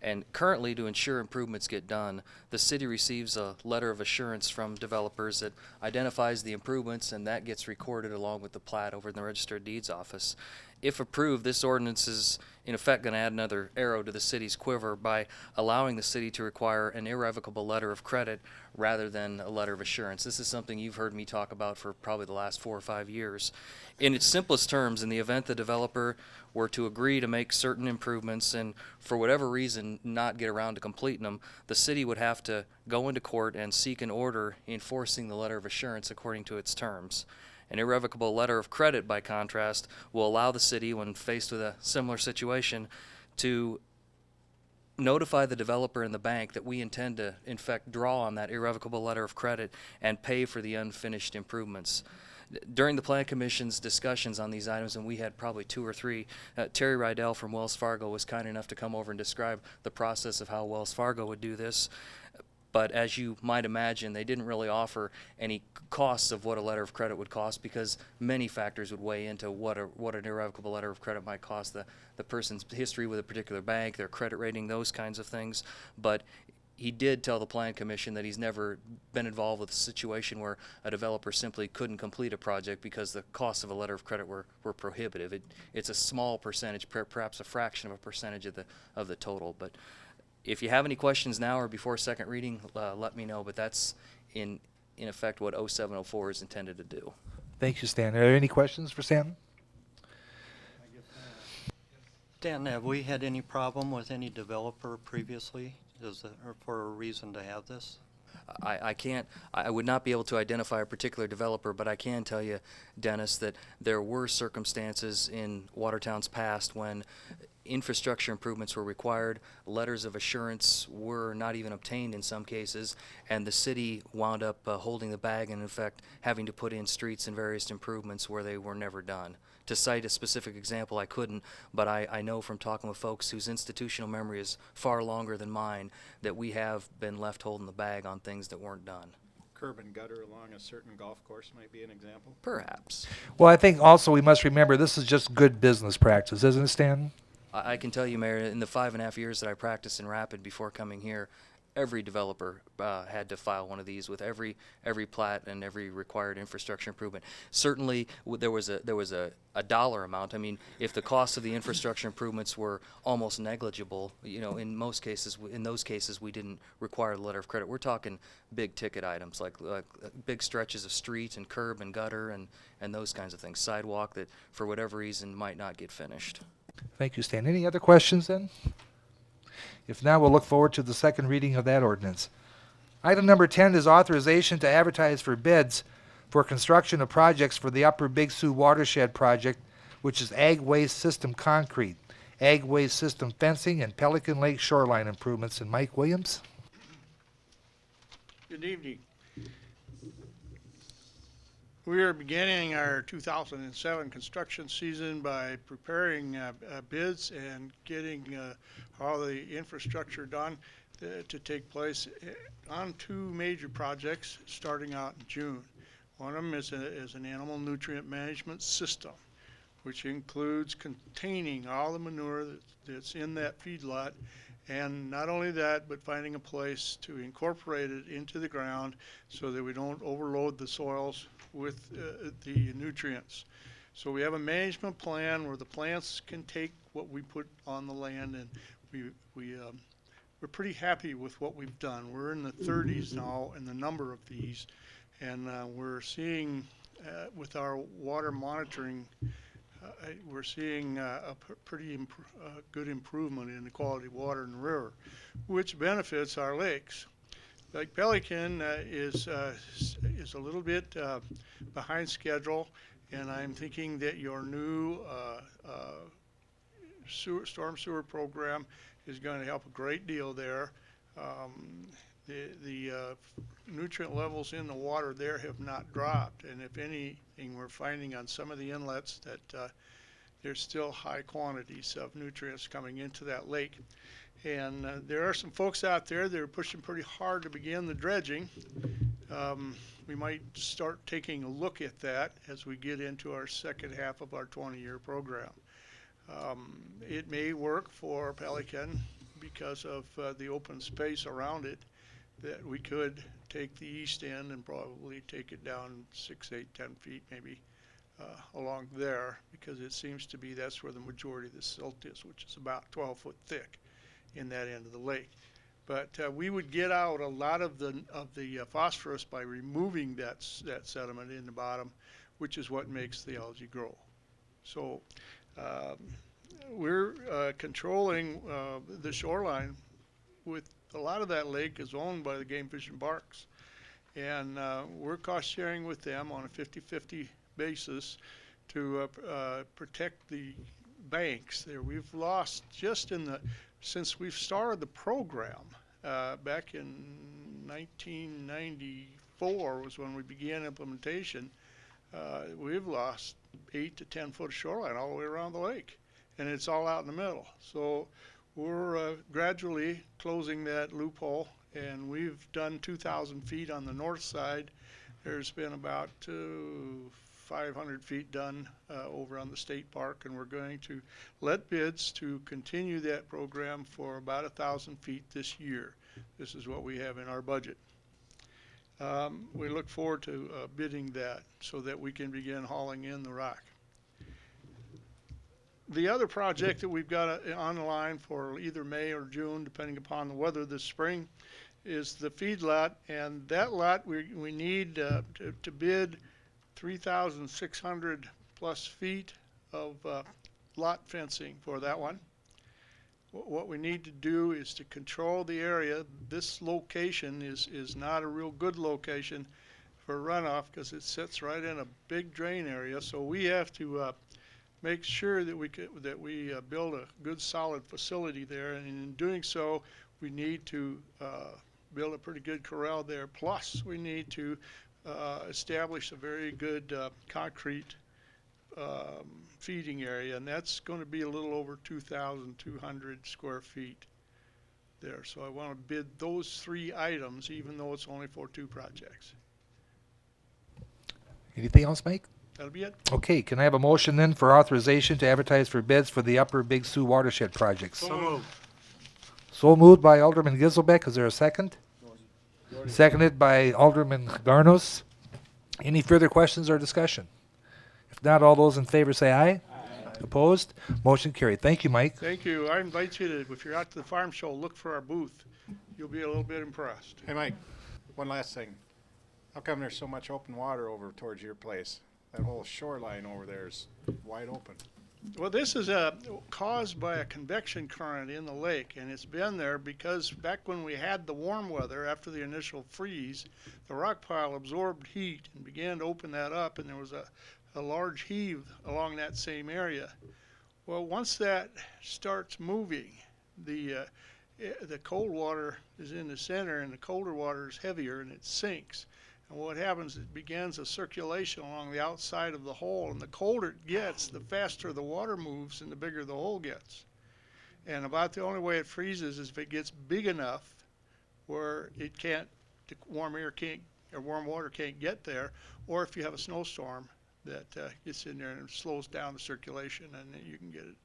And currently, to ensure improvements get done, the city receives a letter of assurance from developers that identifies the improvements, and that gets recorded along with the plat over in the Register of Deeds office. If approved, this ordinance is in effect going to add another arrow to the city's quiver by allowing the city to require an irrevocable letter of credit rather than a letter of assurance. This is something you've heard me talk about for probably the last 4 or 5 years. In its simplest terms, in the event the developer were to agree to make certain improvements and for whatever reason not get around to completing them, the city would have to go into court and seek an order enforcing the letter of assurance according to its terms. An irrevocable letter of credit, by contrast, will allow the city, when faced with a similar situation, to notify the developer and the bank that we intend to, in fact, draw on that irrevocable letter of credit and pay for the unfinished improvements. During the Plan Commission's discussions on these items, and we had probably 2 or 3, Terry Rydell from Wells Fargo was kind enough to come over and describe the process of how Wells Fargo would do this. But as you might imagine, they didn't really offer any costs of what a letter of credit would cost because many factors would weigh into what an irrevocable letter of credit might cost, the person's history with a particular bank, their credit rating, those kinds of things. But he did tell the Plan Commission that he's never been involved with a situation where a developer simply couldn't complete a project because the costs of a letter of credit were prohibitive. It's a small percentage, perhaps a fraction of a percentage of the total. But if you have any questions now or before second reading, let me know. But that's in effect what 0704 is intended to do. Thank you, Stan. Are there any questions for Stanton? Dan, have we had any problem with any developer previously? Is there for a reason to have this? I would not be able to identify a particular developer, but I can tell you, Dennis, that there were circumstances in Watertown's past when infrastructure improvements were required, letters of assurance were not even obtained in some cases, and the city wound up holding the bag and, in fact, having to put in streets and various improvements where they were never done. To cite a specific example, I couldn't, but I know from talking with folks whose institutional memory is far longer than mine that we have been left holding the bag on things that weren't done. Curb and gutter along a certain golf course might be an example. Perhaps. Well, I think also we must remember this is just good business practice, isn't it, Stan? I can tell you, Mayor, in the 5.5 years that I practiced in Rapid before coming here, every developer had to file one of these with every plat and every required infrastructure improvement. Certainly, there was a dollar amount. I mean, if the cost of the infrastructure improvements were almost negligible, you know, in those cases we didn't require the letter of credit. We're talking big ticket items like big stretches of street and curb and gutter and those kinds of things, sidewalk that for whatever reason might not get finished. Thank you, Stan. Any other questions then? If not, we'll look forward to the second reading of that ordinance. Item number 10 is authorization to advertise for bids for construction of projects for the Upper Big Sioux Watershed Project, which is Ag Waste System Concrete, Ag Waste System Fencing, and Pelican Lake Shoreline Improvements. And Mike Williams? Good evening. We are beginning our 2007 construction season by preparing bids and getting all the infrastructure done to take place on 2 major projects starting out in June. One of them is an animal nutrient management system, which includes containing all the manure that's in that feedlot And not only that, but finding a place to incorporate it into the ground so that we don't overload the soils with the nutrients. So we have a management plan where the plants can take what we put on the land, and we're pretty happy with what we've done. We're in the 30s now in the number of these, and we're seeing with our water monitoring, we're seeing a pretty good improvement in the quality of water in the river, which benefits our lakes. Lake Pelican is a little bit behind schedule, and I'm thinking that your new storm sewer program is going to help a great deal there. The nutrient levels in the water there have not dropped, and if anything, we're finding on some of the inlets that there's still high quantities of nutrients coming into that lake. And there are some folks out there that are pushing pretty hard to begin the dredging. We might start taking a look at that as we get into our second half of our 20-year program. It may work for Pelican because of the open space around it, that we could take the east end and probably take it down 6, 8, 10 feet maybe along there, because it seems to be that's where the majority of the silt is, which is about 12 foot thick in that end of the lake. But we would get out a lot of the phosphorus by removing that sediment in the bottom, which is what makes the algae grow. So we're controlling the shoreline. With a lot of that lake is owned by the Game Fish and Parks, and we're cost sharing with them on a 50-50 basis to protect the banks there. We've lost just since we've started the program back in 1994 was when we began implementation. We've lost 8 to 10 foot of shoreline all the way around the lake, and it's all out in the middle. So we're gradually closing that loophole, and we've done 2,000 feet on the north side. There's been about 500 feet done over on the state park, and we're going to let bids to continue that program for about 1,000 feet this year. This is what we have in our budget. We look forward to bidding that so that we can begin hauling in the rock. The other project that we've got on the line for either May or June, depending upon the weather this spring, is the feed lot. And that lot, we need to bid 3,600 plus feet of lot fencing for that one. What we need to do is to control the area. This location is not a real good location for runoff because it sits right in a big drain area. So we have to make sure that we build a good solid facility there, and in doing so we need to build a pretty good corral there. Plus we need to establish a very good concrete feeding area, and that's going to be a little over 2,200 square feet there. So I want to bid those 3 items, even though it's only for 2 projects. Anything else, Mike? That'll be it. Okay, can I have a motion then for authorization to advertise for bids for the Upper Big Sioux watershed projects? So moved. So moved by Alderman Giselbeck. Is there a second? Seconded by Alderman Garnos. Any further questions or discussion? If not, all those in favor say aye. Opposed? Motion carried. Thank you, Mike. Thank you. I invite you to, if you're out to the farm show, look for our booth. You'll be a little bit impressed. Hey, Mike, one last thing. How come there's so much open water over towards your place? That whole shoreline over there is wide open. Well, this is caused by a convection current in the lake, and it's been there because back when we had the warm weather after the initial freeze, the rock pile absorbed heat and began to open that up, and there was a large heave along that same area. Well, once that starts moving, the cold water is in the center, and the colder water is heavier, and it sinks. And what happens, it begins a circulation along the outside of the hole, and the colder it gets, the faster the water moves and the bigger the hole gets. And about the only way it freezes is if it gets big enough where the warm water can't get there, or if you have a snowstorm that gets in there and slows down the circulation, and then you can get it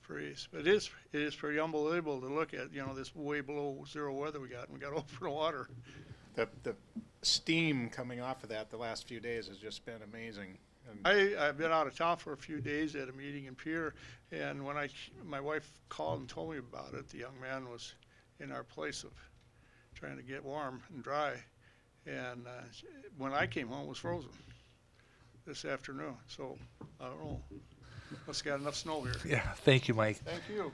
freeze. But it is pretty unbelievable to look at, this way below zero weather we got, and we got over water. The steam coming off of that the last few days has just been amazing. And I've been out of town for a few days at a meeting in Pierre, and when my wife called and told me about it, the young man was in our place of trying to get warm and dry, and when I came home, it was frozen this afternoon. So I don't know. Must have got enough snow here. Yeah, thank you, Mike. Thank you.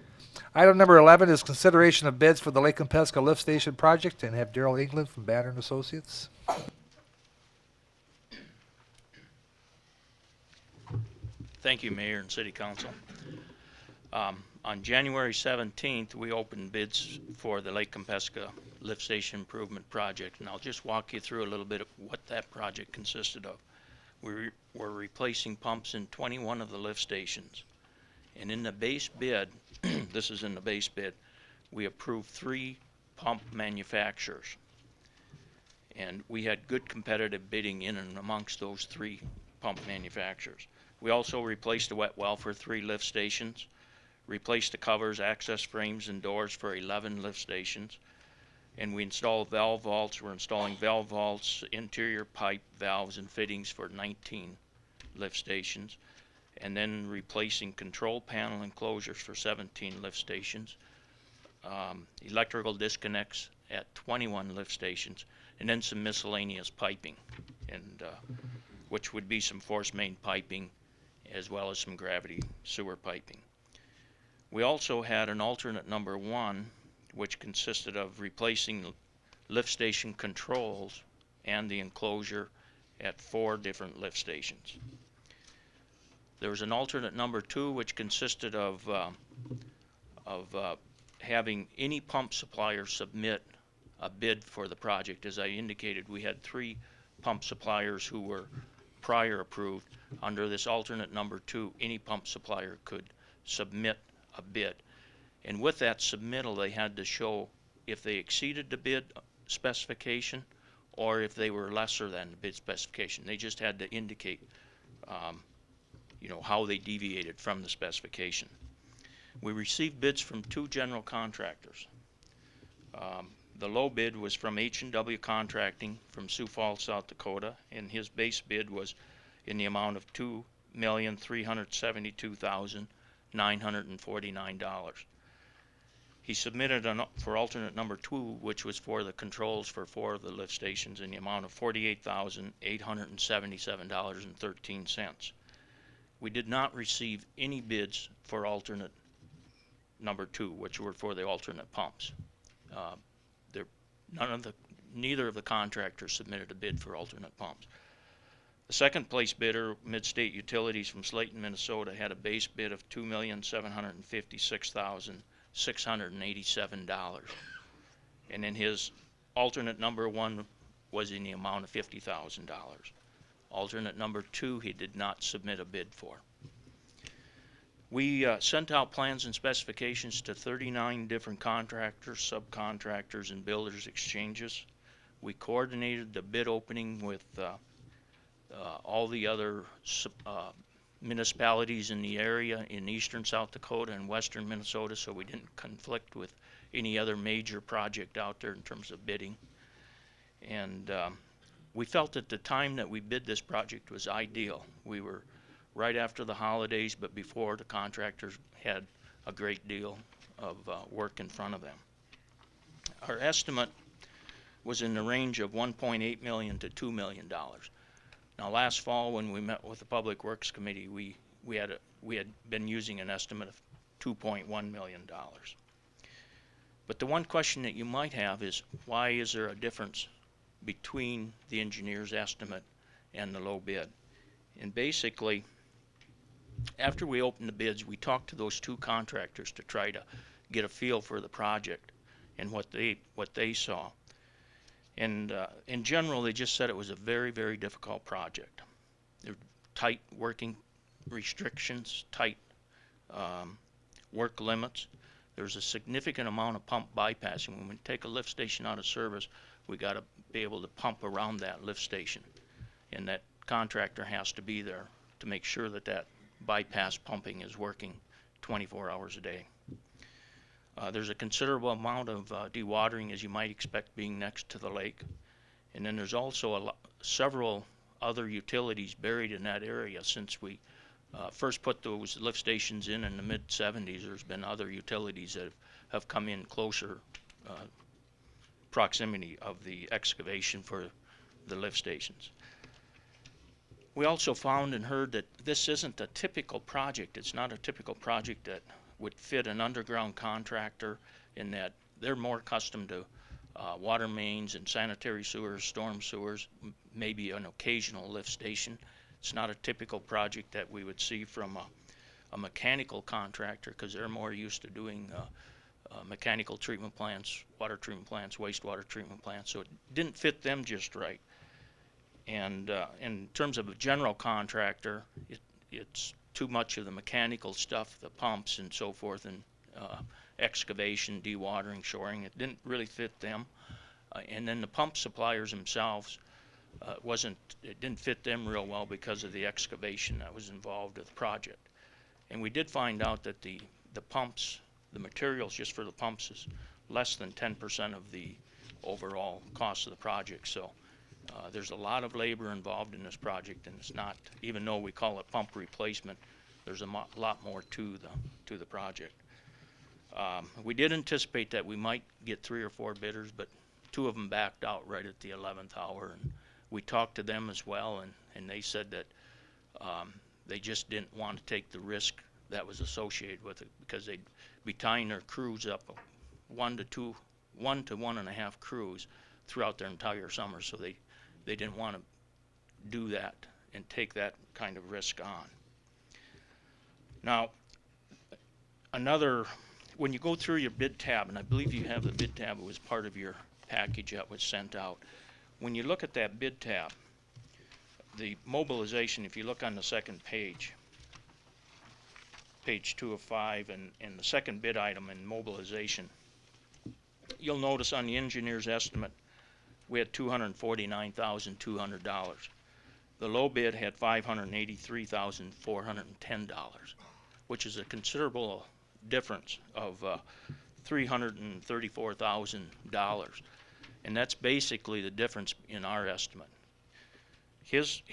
Item number 11 is consideration of bids for the Lake Compesca Lift Station project, and have Daryl England from Banner and Associates. Thank you, Mayor and City Council. On January 17th, we opened bids for the Lake Compesca Lift Station Improvement Project, and I'll just walk you through a little bit of what that project consisted of. We're replacing pumps in 21 of the lift stations. And in the base bid, this is in the base bid, we approved 3 pump manufacturers. And we had good competitive bidding in and amongst those 3 pump manufacturers. We also replaced a wet well for 3 lift stations, replaced the covers, access frames, and doors for 11 lift stations, and we installed valve vaults. We're installing valve vaults, interior pipe, valves, and fittings for 19 lift stations, and then replacing control panel enclosures for 17 lift stations, electrical disconnects at 21 lift stations, and then some miscellaneous piping, and which would be some force main piping as well as some gravity sewer piping. We also had an alternate number 1, which consisted of replacing lift station controls and the enclosure at 4 different lift stations. There was an alternate number 2, which consisted of having any pump supplier submit a bid for the project. As I indicated, we had 3 pump suppliers who were prior approved. Under this alternate number 2, any pump supplier could submit a bid. And with that submittal, they had to show if they exceeded the bid specification or if they were lesser than the bid specification. They just had to indicate, how they deviated from the specification. We received bids from 2 general contractors. The low bid was from H&W Contracting from Sioux Falls, South Dakota, and his base bid was in the amount of $2,372,949. He submitted for alternate number 2, which was for the controls for 4 of the lift stations, in the amount of $48,877.13. We did not receive any bids for alternate number 2, which were for the alternate pumps. Neither of the contractors submitted a bid for alternate pumps. The second place bidder, Midstate Utilities from Slayton, Minnesota, had a base bid of $2,756,687. And then his alternate number 1 was in the amount of $50,000. Alternate number 2, he did not submit a bid for. We sent out plans and specifications to 39 different contractors, subcontractors, and builders exchanges. We coordinated the bid opening with all the other municipalities in the area in eastern South Dakota and western Minnesota, so we didn't conflict with any other major project out there in terms of bidding. And we felt at the time that we bid this project was ideal. We were right after the holidays, but before the contractors had a great deal of work in front of them. Our estimate was in the range of $1.8 million to $2 million. Now, last fall when we met with the Public Works Committee, we had been using an estimate of $2.1 million. But the one question that you might have is, why is there a difference between the engineer's estimate and the low bid? And basically, after we opened the bids, we talked to those 2 contractors to try to get a feel for the project and what they saw. And in general, they just said it was a very, very difficult project. There were tight working restrictions, tight work limits. There's a significant amount of pump bypassing. When we take a lift station out of service, we got to be able to pump around that lift station, and that contractor has to be there to make sure that that bypass pumping is working 24 hours a day. There's a considerable amount of dewatering, as you might expect, being next to the lake. And then there's also several other utilities buried in that area. Since we first put those lift stations in the mid-70s, there's been other utilities that have come in closer proximity of the excavation for the lift stations. We also found and heard that this isn't a typical project. It's not a typical project that would fit an underground contractor, in that they're more accustomed to water mains and sanitary sewers, storm sewers, maybe an occasional lift station. It's not a typical project that we would see from a mechanical contractor, because they're more used to doing mechanical treatment plants, water treatment plants, wastewater treatment plants. So it didn't fit them just right. And in terms of a general contractor, it's too much of the mechanical stuff, the pumps and so forth, and excavation, dewatering, shoring. It didn't really fit them. And then the pump suppliers themselves, it didn't fit them real well because of the excavation that was involved with the project. And we did find out that the pumps, the materials just for the pumps, is less than 10% of the overall cost of the project. So there's a lot of labor involved in this project, and it's not, even though we call it pump replacement, there's a lot more to the project. We did anticipate that we might get 3 or 4 bidders, but 2 of them backed out right at the 11th hour, and we talked to them as well, and they said that they just didn't want to take the risk that was associated with it, because they'd be tying their crews up 1 to 1.5 crews throughout their entire summer, so they didn't want to do that and take that kind of risk on. Now, when you go through your bid tab, and I believe you have the bid tab, it was part of your package that was sent out. When you look at that bid tab, the mobilization, if you look on the second page, page 2 of 5, and the second bid item in mobilization, you'll notice on the engineer's estimate, we had $249,200. The low bid had $583,410, which is a considerable difference of $334,000. And that's basically the difference in our estimate. His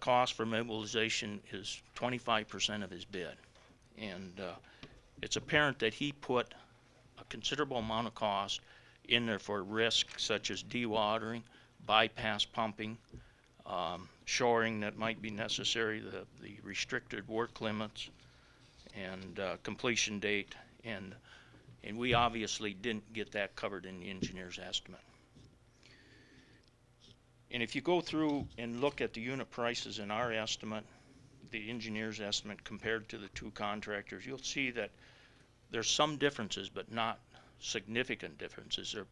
cost for mobilization is 25% of his bid. And it's apparent that he put a considerable amount of cost in there for risks such as dewatering, bypass pumping, shoring that might be necessary, the restricted work limits, and completion date, and we obviously didn't get that covered in the engineer's estimate. And if you go through and look at the unit prices in our estimate, the engineer's estimate compared to the 2 contractors, you'll see that there's some differences, but not significant differences. There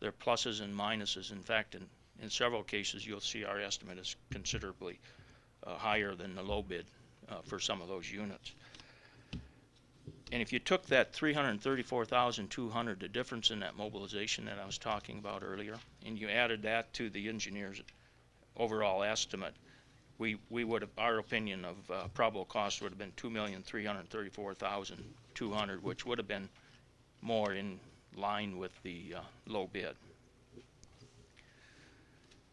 are pluses and minuses. In fact, in several cases, you'll see our estimate is considerably higher than the low bid for some of those units. And if you took that $334,200, the difference in that mobilization that I was talking about earlier, and you added that to the engineer's overall estimate, we would have, our opinion of probable cost would have been $2,334,200, which would have been more in line with the low bid.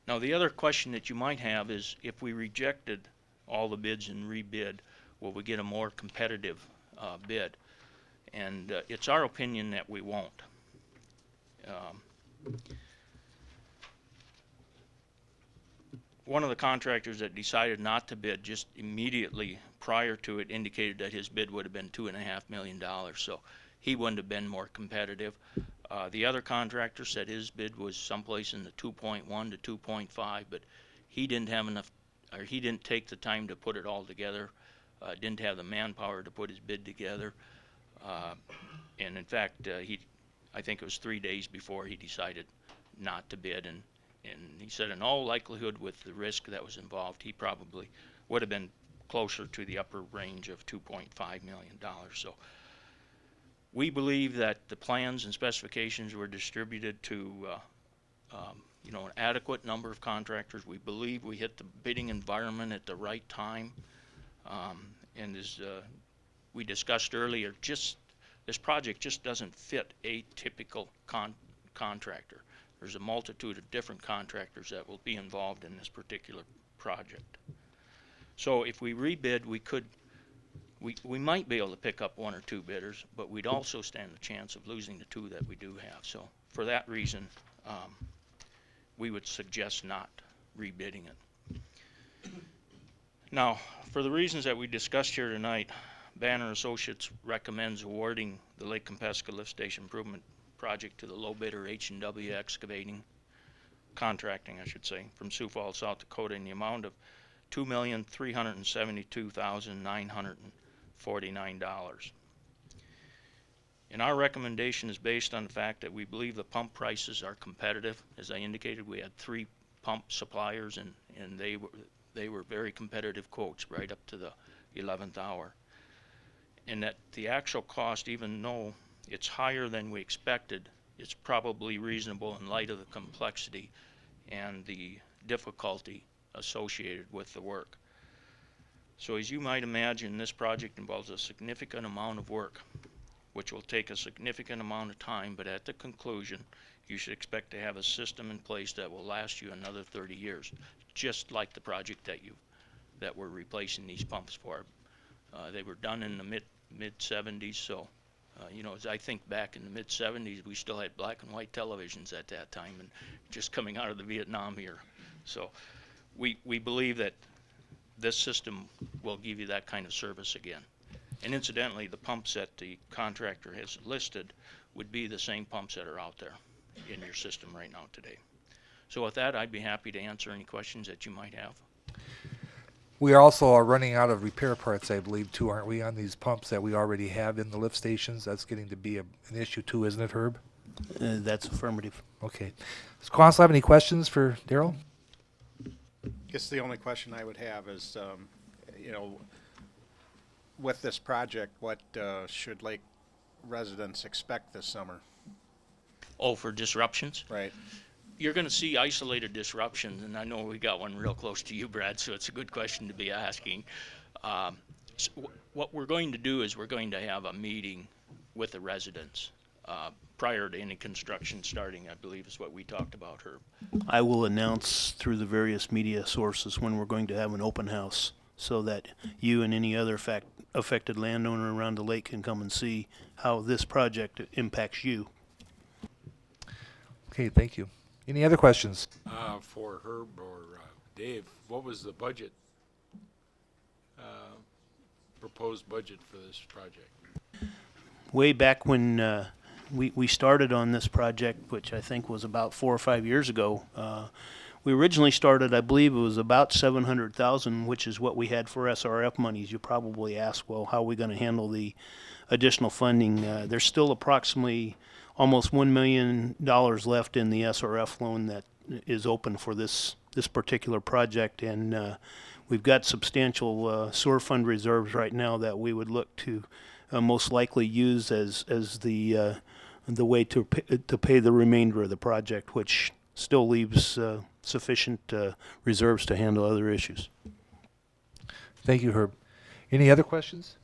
Now, the other question that you might have is, if we rejected all the bids and rebid, will we get a more competitive bid? And it's our opinion that we won't. One of the contractors that decided not to bid just immediately prior to it indicated that his bid would have been $2.5 million, so he wouldn't have been more competitive. The other contractor said his bid was someplace in the 2.1 to 2.5, but he didn't have enough, or he didn't take the time to put it all together, didn't have the manpower to put his bid together, and in fact, I think it was 3 days before he decided not to bid, and he said in all likelihood, with the risk that was involved, he probably would have been closer to the upper range of $2.5 million. So we believe that the plans and specifications were distributed to an adequate number of contractors. We believe we hit the bidding environment at the right time, and as we discussed earlier, this project just doesn't fit a typical contractor. There's a multitude of different contractors that will be involved in this particular project. So if we rebid, we might be able to pick up one or two bidders, but we'd also stand the chance of losing the two that we do have. So for that reason, we would suggest not rebidding it. Now, for the reasons that we discussed here tonight, Banner Associates recommends awarding the Lake Compesca Lift Station Improvement Project to the low bidder H&W Excavating, Contracting, I should say, from Sioux Falls, South Dakota, in the amount of $2,372,949. And our recommendation is based on the fact that we believe the pump prices are competitive. As I indicated, we had 3 pump suppliers, and they were very competitive quotes right up to the 11th hour. And that the actual cost, even though it's higher than we expected, it's probably reasonable in light of the complexity and the difficulty associated with the work. So as you might imagine, this project involves a significant amount of work, which will take a significant amount of time, but at the conclusion, you should expect to have a system in place that will last you another 30 years, just like the project that we're replacing these pumps for. They were done in the mid-70s, so you know, as I think back in the mid-70s, we still had black and white televisions at that time, and just coming out of the Vietnam era. So we believe that this system will give you that kind of service again. And incidentally, the pumps that the contractor has listed would be the same pumps that are out there in your system right now today. So with that, I'd be happy to answer any questions that you might have. We also are running out of repair parts, I believe, too, aren't we, on these pumps that we already have in the lift stations? That's getting to be an issue too, isn't it, Herb? That's affirmative. Okay. Does council have any questions for Daryl? I guess the only question I would have is, you know, with this project, what should Lake residents expect this summer? Oh, for disruptions? Right. You're going to see isolated disruptions, and I know we got one real close to you, Brad, so it's a good question to be asking. So what we're going to do is we're going to have a meeting with the residents prior to any construction starting, I believe is what we talked about, Herb. I will announce through the various media sources when we're going to have an open house so that you and any other affected landowner around the lake can come and see how this project impacts you. Okay, thank you. Any other questions? For Herb or Dave, what was the budget, proposed budget for this project? Way back when we started on this project, which I think was about 4 or 5 years ago, we originally started, I believe it was about $700,000, which is what we had for SRF monies. You probably ask, well, how are we going to handle the additional funding? There's still approximately almost $1 million left in the SRF loan that is open for this particular project, and we've got substantial sewer fund reserves right now that we would look to most likely use as the way to pay the remainder of the project, which still leaves sufficient reserves to handle other issues. Thank you, Herb. Any other questions?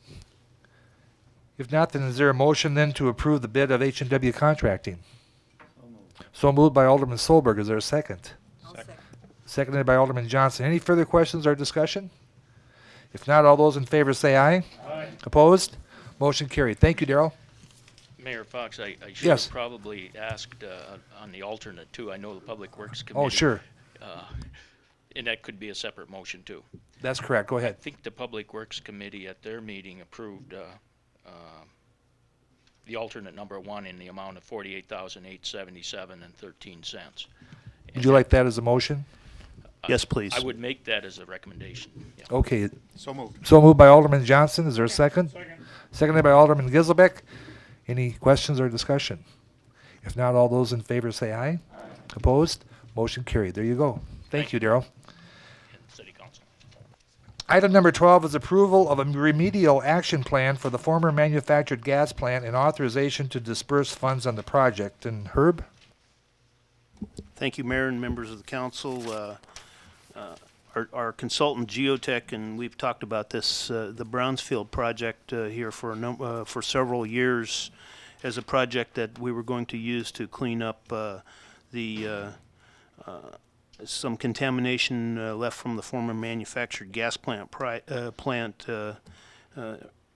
If not, then is there a motion then to approve the bid of H&W Contracting? So moved by Alderman Solberg. Is there a second? Second. Seconded by Alderman Johnson. Any further questions or discussion? If not, all those in favor say aye. Aye. Opposed? Motion carried. Thank you, Daryl. Mayor Fox, I should Yes. have probably asked on the alternate too. I know the Public Works Committee. Oh, sure. And that could be a separate motion too. That's correct. Go I ahead. think the Public Works Committee at their meeting approved the alternate number 1 in the amount of $48,877.13. Would you like that as a motion? Yes, please. I would make that as a recommendation. Yeah. Okay. So moved. So moved by Alderman Johnson. Is there a second? Second. Seconded by Alderman Giselbeck. Any questions or discussion? If not, all those in favor say aye. Aye. Opposed? Motion carried. There you go. Thank you, Daryl. City Council. Item number 12 is approval of a remedial action plan for the former manufactured gas plant and authorization to disperse funds on the project. And Herb? Thank you, Mayor and members of the council. our consultant Geotech, and we've talked about this, the Brownsfield project here for several years as a project that we were going to use to clean up some contamination left from the former manufactured gas plant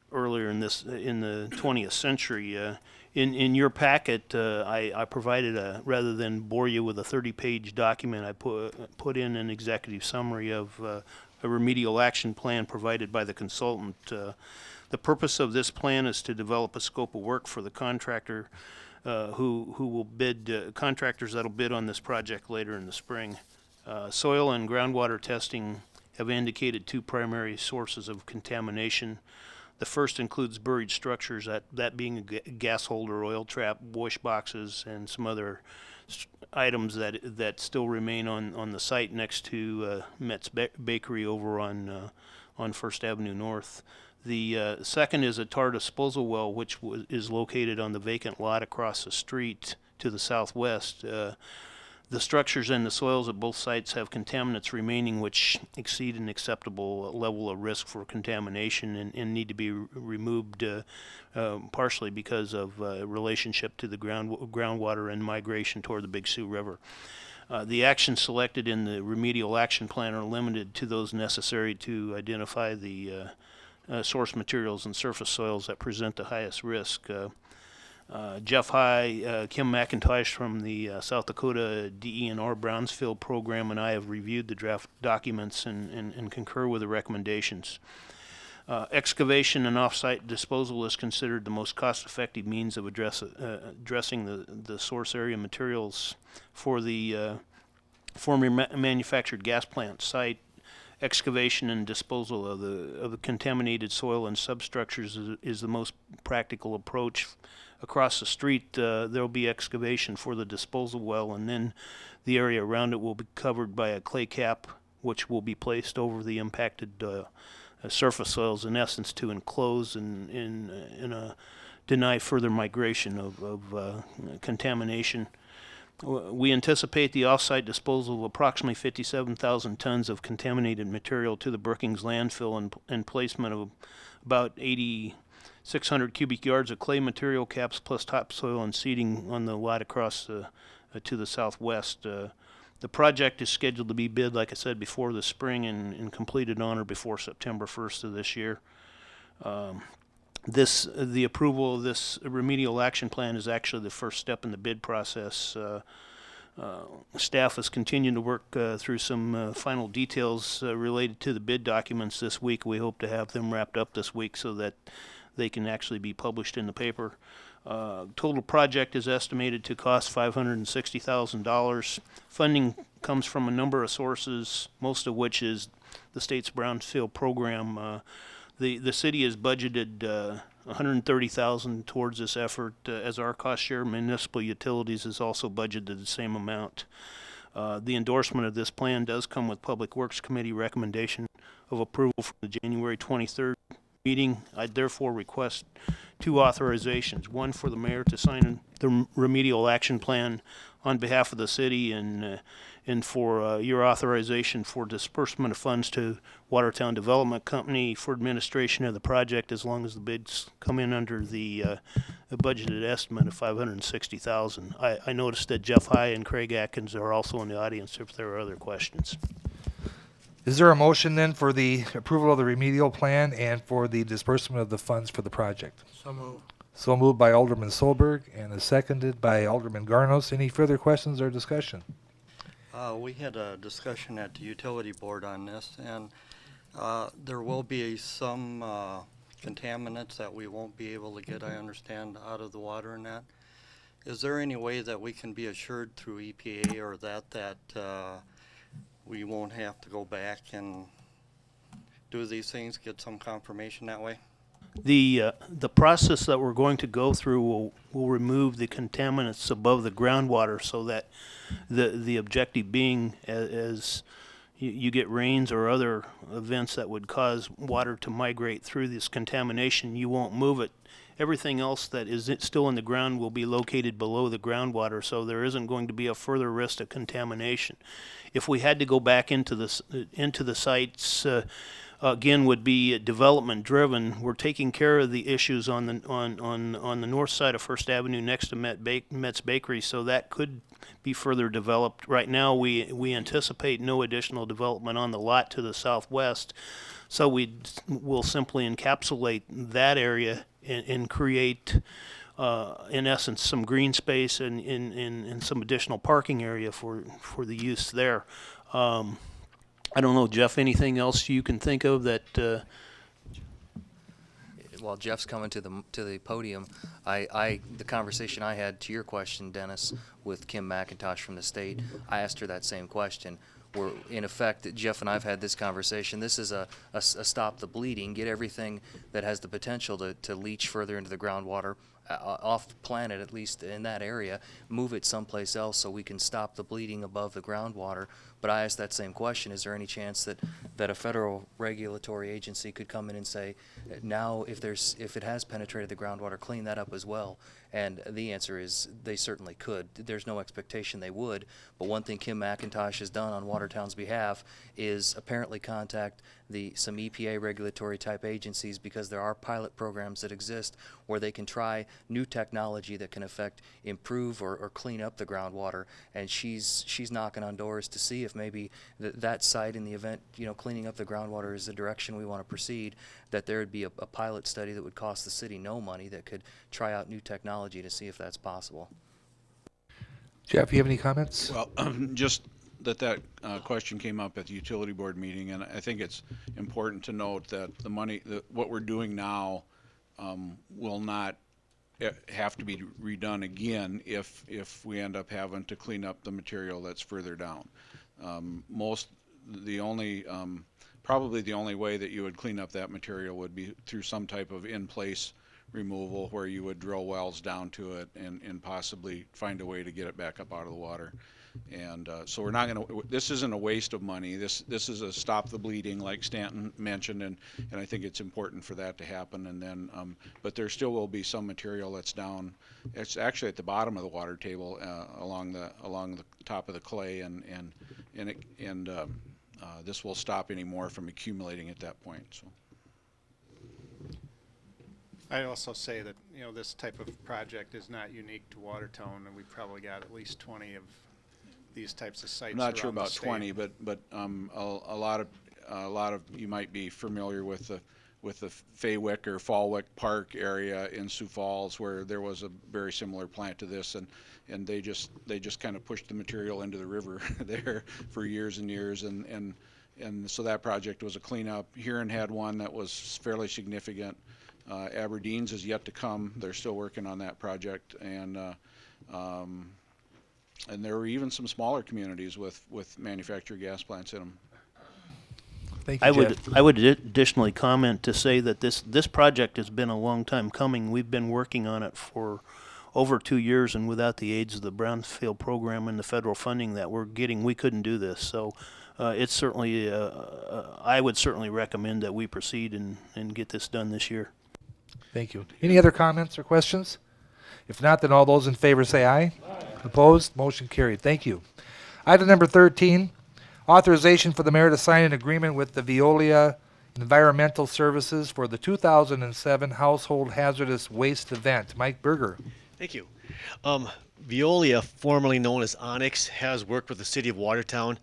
earlier in the 20th century. In your packet, I provided rather than bore you with a 30-page document, I put in an executive summary of a remedial action plan provided by the consultant. The purpose of this plan is to develop a scope of work for the contractor who will bid, contractors that'll bid on this project later in the spring. Soil and groundwater testing have indicated two primary sources of contamination. The first includes buried structures, that being a gas holder, oil trap, wash boxes, and some other items that still remain on the site next to Met's Bakery over on First Avenue North. The second is a tar disposal well, which is located on the vacant lot across the street to the southwest. The structures and the soils at both sites have contaminants remaining which exceed an acceptable level of risk for contamination and need to be removed partially because of relationship to the groundwater and migration toward the Big Sioux River. The actions selected in the remedial action plan are limited to those necessary to identify the source materials and surface soils that present the highest risk. Jeff High, Kim McIntosh from the South Dakota DENR Brownsfield program, and I have reviewed the draft documents and concur with the recommendations. Excavation and off-site disposal is considered the most cost-effective means of addressing the source area materials for the former manufactured gas plant site. Excavation and disposal of the contaminated soil and substructures is the most practical approach. Across the street, there will be excavation for the disposal well, and then the area around it will be covered by a clay cap, which will be placed over the impacted surface soils, in essence, to enclose and deny further migration of contamination. We anticipate the off-site disposal of approximately 57,000 tons of contaminated material to the Brookings landfill and placement of about 8,600 cubic yards of clay material caps plus topsoil and seeding on the lot across to the southwest. The project is scheduled to be bid, like I said, before the spring and completed on or before September 1st of this year. The approval of this remedial action plan is actually the first step in the bid process. Staff is continuing to work through some final details related to the bid documents this week. We hope to have them wrapped up this week so that they can actually be published in the paper. Total project is estimated to cost $560,000. Funding comes from a number of sources, most of which is the state's Brownfield program. The city has budgeted $130,000 towards this effort, as our cost share. Municipal utilities has also budgeted the same amount. The endorsement of this plan does come with Public Works Committee recommendation of approval from the January 23rd meeting. I therefore request two authorizations: one for the mayor to sign the remedial action plan on behalf of the city, and for your authorization for disbursement of funds to Watertown Development Company for administration of the project, as long as the bids come in under the budgeted estimate of $560,000. I noticed that Jeff High and Craig Atkins are also in the audience if there are other questions. Is there a motion then for the approval of the remedial plan and for the disbursement of the funds for the project? So moved. So moved by Alderman Solberg and is seconded by Alderman Garnos. Any further questions or discussion? We had a discussion at the utility board on this, and there will be some contaminants that we won't be able to get, I understand, out of the water and that. Is there any way that we can be assured through EPA or that we won't have to go back and do these things, get some confirmation that way? The process that we're going to go through will remove the contaminants above the groundwater, so that the objective being, as you get rains or other events that would cause water to migrate through this contamination, you won't move it everything else that is still in the ground will be located below the groundwater, so there isn't going to be a further risk of contamination. If we had to go back into the sites, again, would be development driven. We're taking care of the issues on the north side of First Avenue next to Met's Bakery, so that could be further developed. Right now, we anticipate no additional development on the lot to the southwest, so we'll simply encapsulate that area and create, in essence, some green space and some additional parking area for the use there. I don't know, Jeff, anything else you can think of that? While Jeff's coming to the podium, the conversation I had to your question, Dennis, with Kim McIntosh from the state, I asked her that same question. Where in effect, Jeff and I've had this conversation. This is a stop the bleeding, get everything that has the potential to leach further into the groundwater off planet, at least in that area, move it someplace else so we can stop the bleeding above the groundwater. But I asked that same question, is there any chance that a federal regulatory agency could come in and say, now if it has penetrated the groundwater, clean that up as well? And the answer is they certainly could. There's no expectation they would, but one thing Kim McIntosh has done on Watertown's behalf is apparently contact some EPA regulatory type agencies, because there are pilot programs that exist where they can try new technology that can improve or clean up the groundwater, and she's knocking on doors to see if maybe that site, in the event cleaning up the groundwater is the direction we want to proceed, that there would be a pilot study that would cost the city no money that could try out new technology to see if that's possible. Jeff, you have any comments? Well, just that question came up at the utility board meeting, and I think it's important to note that the money, what we're doing now, will not have to be redone again if we end up having to clean up the material that's further down. Probably the only way that you would clean up that material would be through some type of in-place removal, where you would drill wells down to it and possibly find a way to get it back up out of the water. And so we're not going to, this isn't a waste of money. This is a stop the bleeding, like Stanton mentioned, and I think it's important for that to happen. And then, but there still will be some material that's down. It's actually at the bottom of the water table, along the top of the clay, and this will stop any more from accumulating at that point. So. I'd also say that this type of project is not unique to Watertown, and we've probably got at least 20 of these types of sites. I'm not sure around the about state. 20, but a lot of you might be familiar with the Faywick or Fallwick Park area in Sioux Falls, where there was a very similar plant to this, and they just kind of pushed the material into the river there for years and years, and so that project was a cleanup. Huron had one that was fairly significant. Aberdeen's is yet to come. They're still working on that project, and there were even some smaller communities with manufactured gas plants in them. Thank you, Jeff. I would additionally comment to say that this project has been a long time coming. We've been working on it for over 2 years, and without the aids of the Brownfield program and the federal funding that we're getting, we couldn't do this. So it's certainly, I would certainly recommend that we proceed and get this done this year. Thank you. Any other comments or questions? If not, then all those in favor say aye. Aye. Opposed? Motion carried. Thank you. Item number 13, authorization for the mayor to sign an agreement with the Veolia Environmental Services for the 2007 Household Hazardous Waste Event. Mike Berger. Thank you. Veolia, formerly known as Onyx, has worked with the city of Watertown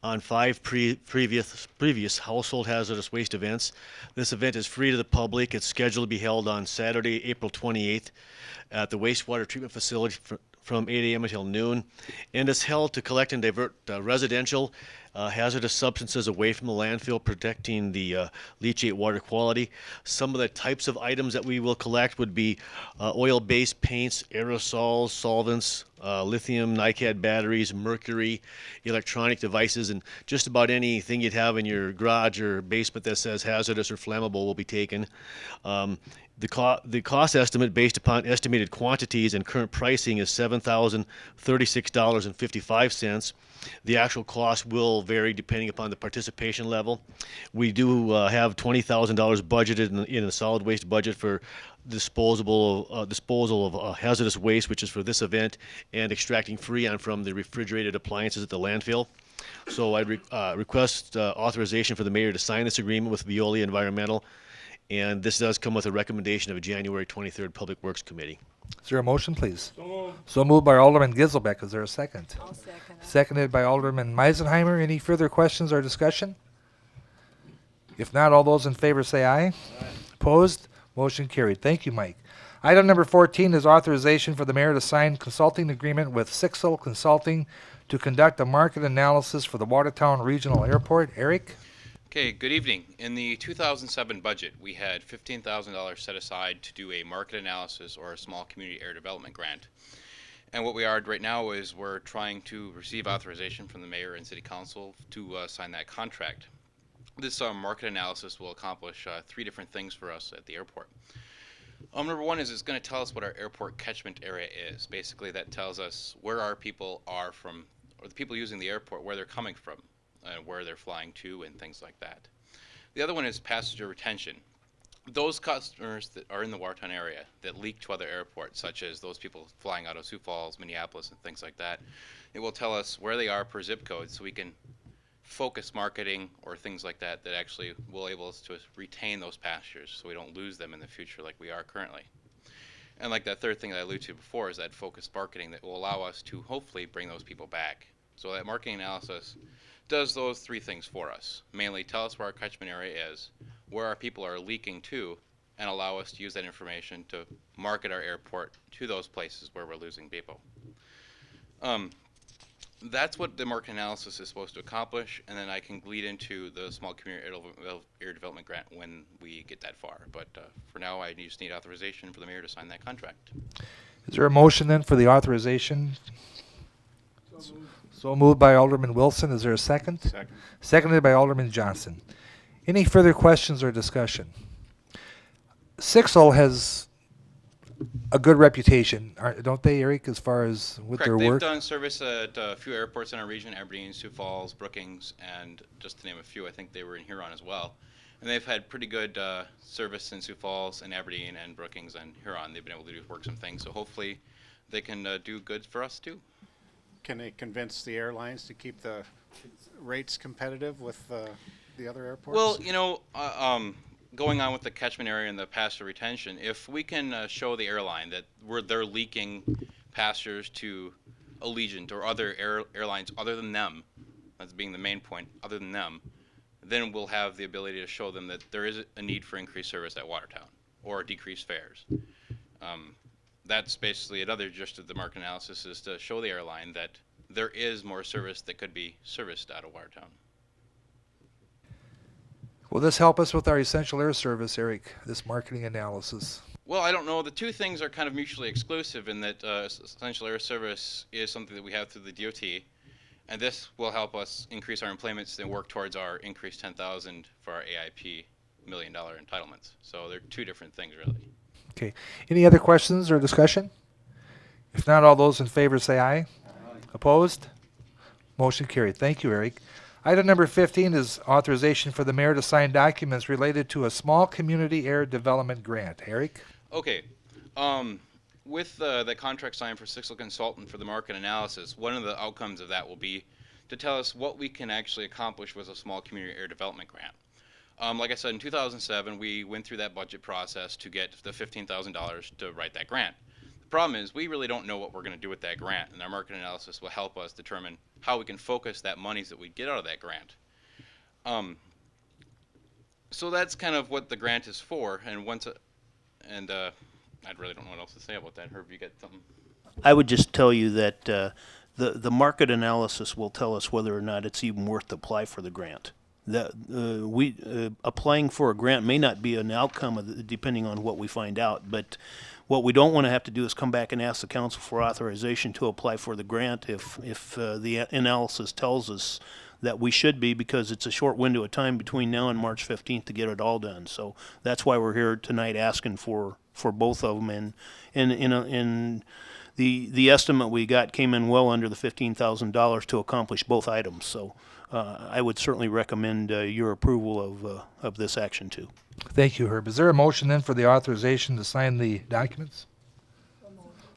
on 5 previous household hazardous waste events. This event is free to the public. It's scheduled to be held on Saturday, April 28th at the wastewater treatment facility from 8 a.m. until noon, and it's held to collect and divert residential hazardous substances away from the landfill, protecting the leachate water quality. Some of the types of items that we will collect would be oil-based paints, aerosols, solvents, lithium NiCad batteries, mercury, electronic devices, and just about anything you'd have in your garage or basement that says hazardous or flammable will be taken. The cost estimate based upon estimated quantities and current pricing is $7,036.55. The actual cost will vary depending upon the participation level. We do have $20,000 budgeted in the solid waste budget for disposal of hazardous waste, which is for this event, and extracting freon from the refrigerated appliances at the landfill. So I request authorization for the mayor to sign this agreement with Veolia Environmental, and this does come with a recommendation of a January 23rd Public Works Committee. Is there a motion, please? So moved by Alderman Giselbeck. Is there a second? I'll second it. Seconded by Alderman Meisenheimer. Any further questions or discussion? If not, all those in favor say aye. Opposed? Motion carried. Thank you, Mike. Item number 14 is authorization for the mayor to sign consulting agreement with Sixel Consulting to conduct a market analysis for the Watertown Regional Airport. Eric? Okay, good evening. In the 2007 budget, we had $15,000 set aside to do a market analysis or a small community air development grant. And what we are right now is we're trying to receive authorization from the mayor and city council to sign that contract. This market analysis will accomplish three different things for us at the airport. Number one is it's going to tell us what our airport catchment area is. Basically, that tells us where our people are from, or the people using the airport, where they're coming from, and where they're flying to, and things like that. The other one is passenger retention. Those customers that are in the Watertown area that leak to other airports, such as those people flying out of Sioux Falls, Minneapolis, and things like that, it will tell us where they are per zip code, so we can focus marketing or things like that that actually will enable us to retain those passengers so we don't lose them in the future like we are currently. And like that third thing that I alluded to before is that focused marketing that will allow us to hopefully bring those people back. So that marketing analysis does those three things for us. Mainly tell us where our catchment area is, where our people are leaking to, and allow us to use that information to market our airport to those places where we're losing people. That's what the market analysis is supposed to accomplish, and then I can lead into the small community air development grant when we get that far. But for now, I just need authorization for the mayor to sign that contract. Is there a motion then for the authorization? So moved by Alderman Wilson. Is there a second? Second. Seconded by Alderman Johnson. Any further questions or discussion? Sixel has a good reputation, don't they, Eric, as far as with Correct. their They've work? done service at a few airports in our region, Aberdeen, Sioux Falls, Brookings, and just to name a few, I think they were in Huron as well. And they've had pretty good service in Sioux Falls and Aberdeen and Brookings and Huron. They've been able to work some things, so hopefully they can do good for us too. Can they convince the airlines to keep the rates competitive with the other airports? Well, you know, going on with the catchment area and the passenger retention, if we can show the airline that they're leaking passengers to Allegiant or other airlines other than them, that's being the main point, other than them, then we'll have the ability to show them that there is a need for increased service at Watertown or decreased fares. That's basically another gist of the market analysis, is to show the airline that there is more service that could be serviced out of Watertown. Will this help us with our essential air service, Eric, this marketing analysis? Well, I don't know. The two things are kind of mutually exclusive in that essential air service is something that we have through the DOT, and this will help us increase our employments and work towards our increased $10,000 for our AIP $1 million entitlements. So they're two different things, really. Okay. Any other questions or discussion? If not, all those in favor say aye. Aye. Opposed? Motion carried. Thank you, Eric. Item number 15 is authorization for the mayor to sign documents related to a small community air development grant. Eric? Okay. With the contract signed for Sixel Consultant for the market analysis, one of the outcomes of that will be to tell us what we can actually accomplish with a small community air development grant. Like I said, in 2007, we went through that budget process to get the $15,000 to write that grant. The problem is we really don't know what we're going to do with that grant, and our market analysis will help us determine how we can focus that monies that we get out of that grant. So that's kind of what the grant is for, and I really don't know what else to say about that. Herb, you got something? I would just tell you that the market analysis will tell us whether or not it's even worth to apply for the grant. Applying for a grant may not be an outcome of depending on what we find out, but what we don't want to have to do is come back and ask the council for authorization to apply for the grant if the analysis tells us that we should be, because it's a short window of time between now and March 15th to get it all done. So that's why we're here tonight asking for both of them, and the estimate we got came in well under the $15,000 to accomplish both items. So I would certainly recommend your approval of this action too. Thank you, Herb. Is there a motion then for the authorization to sign the documents?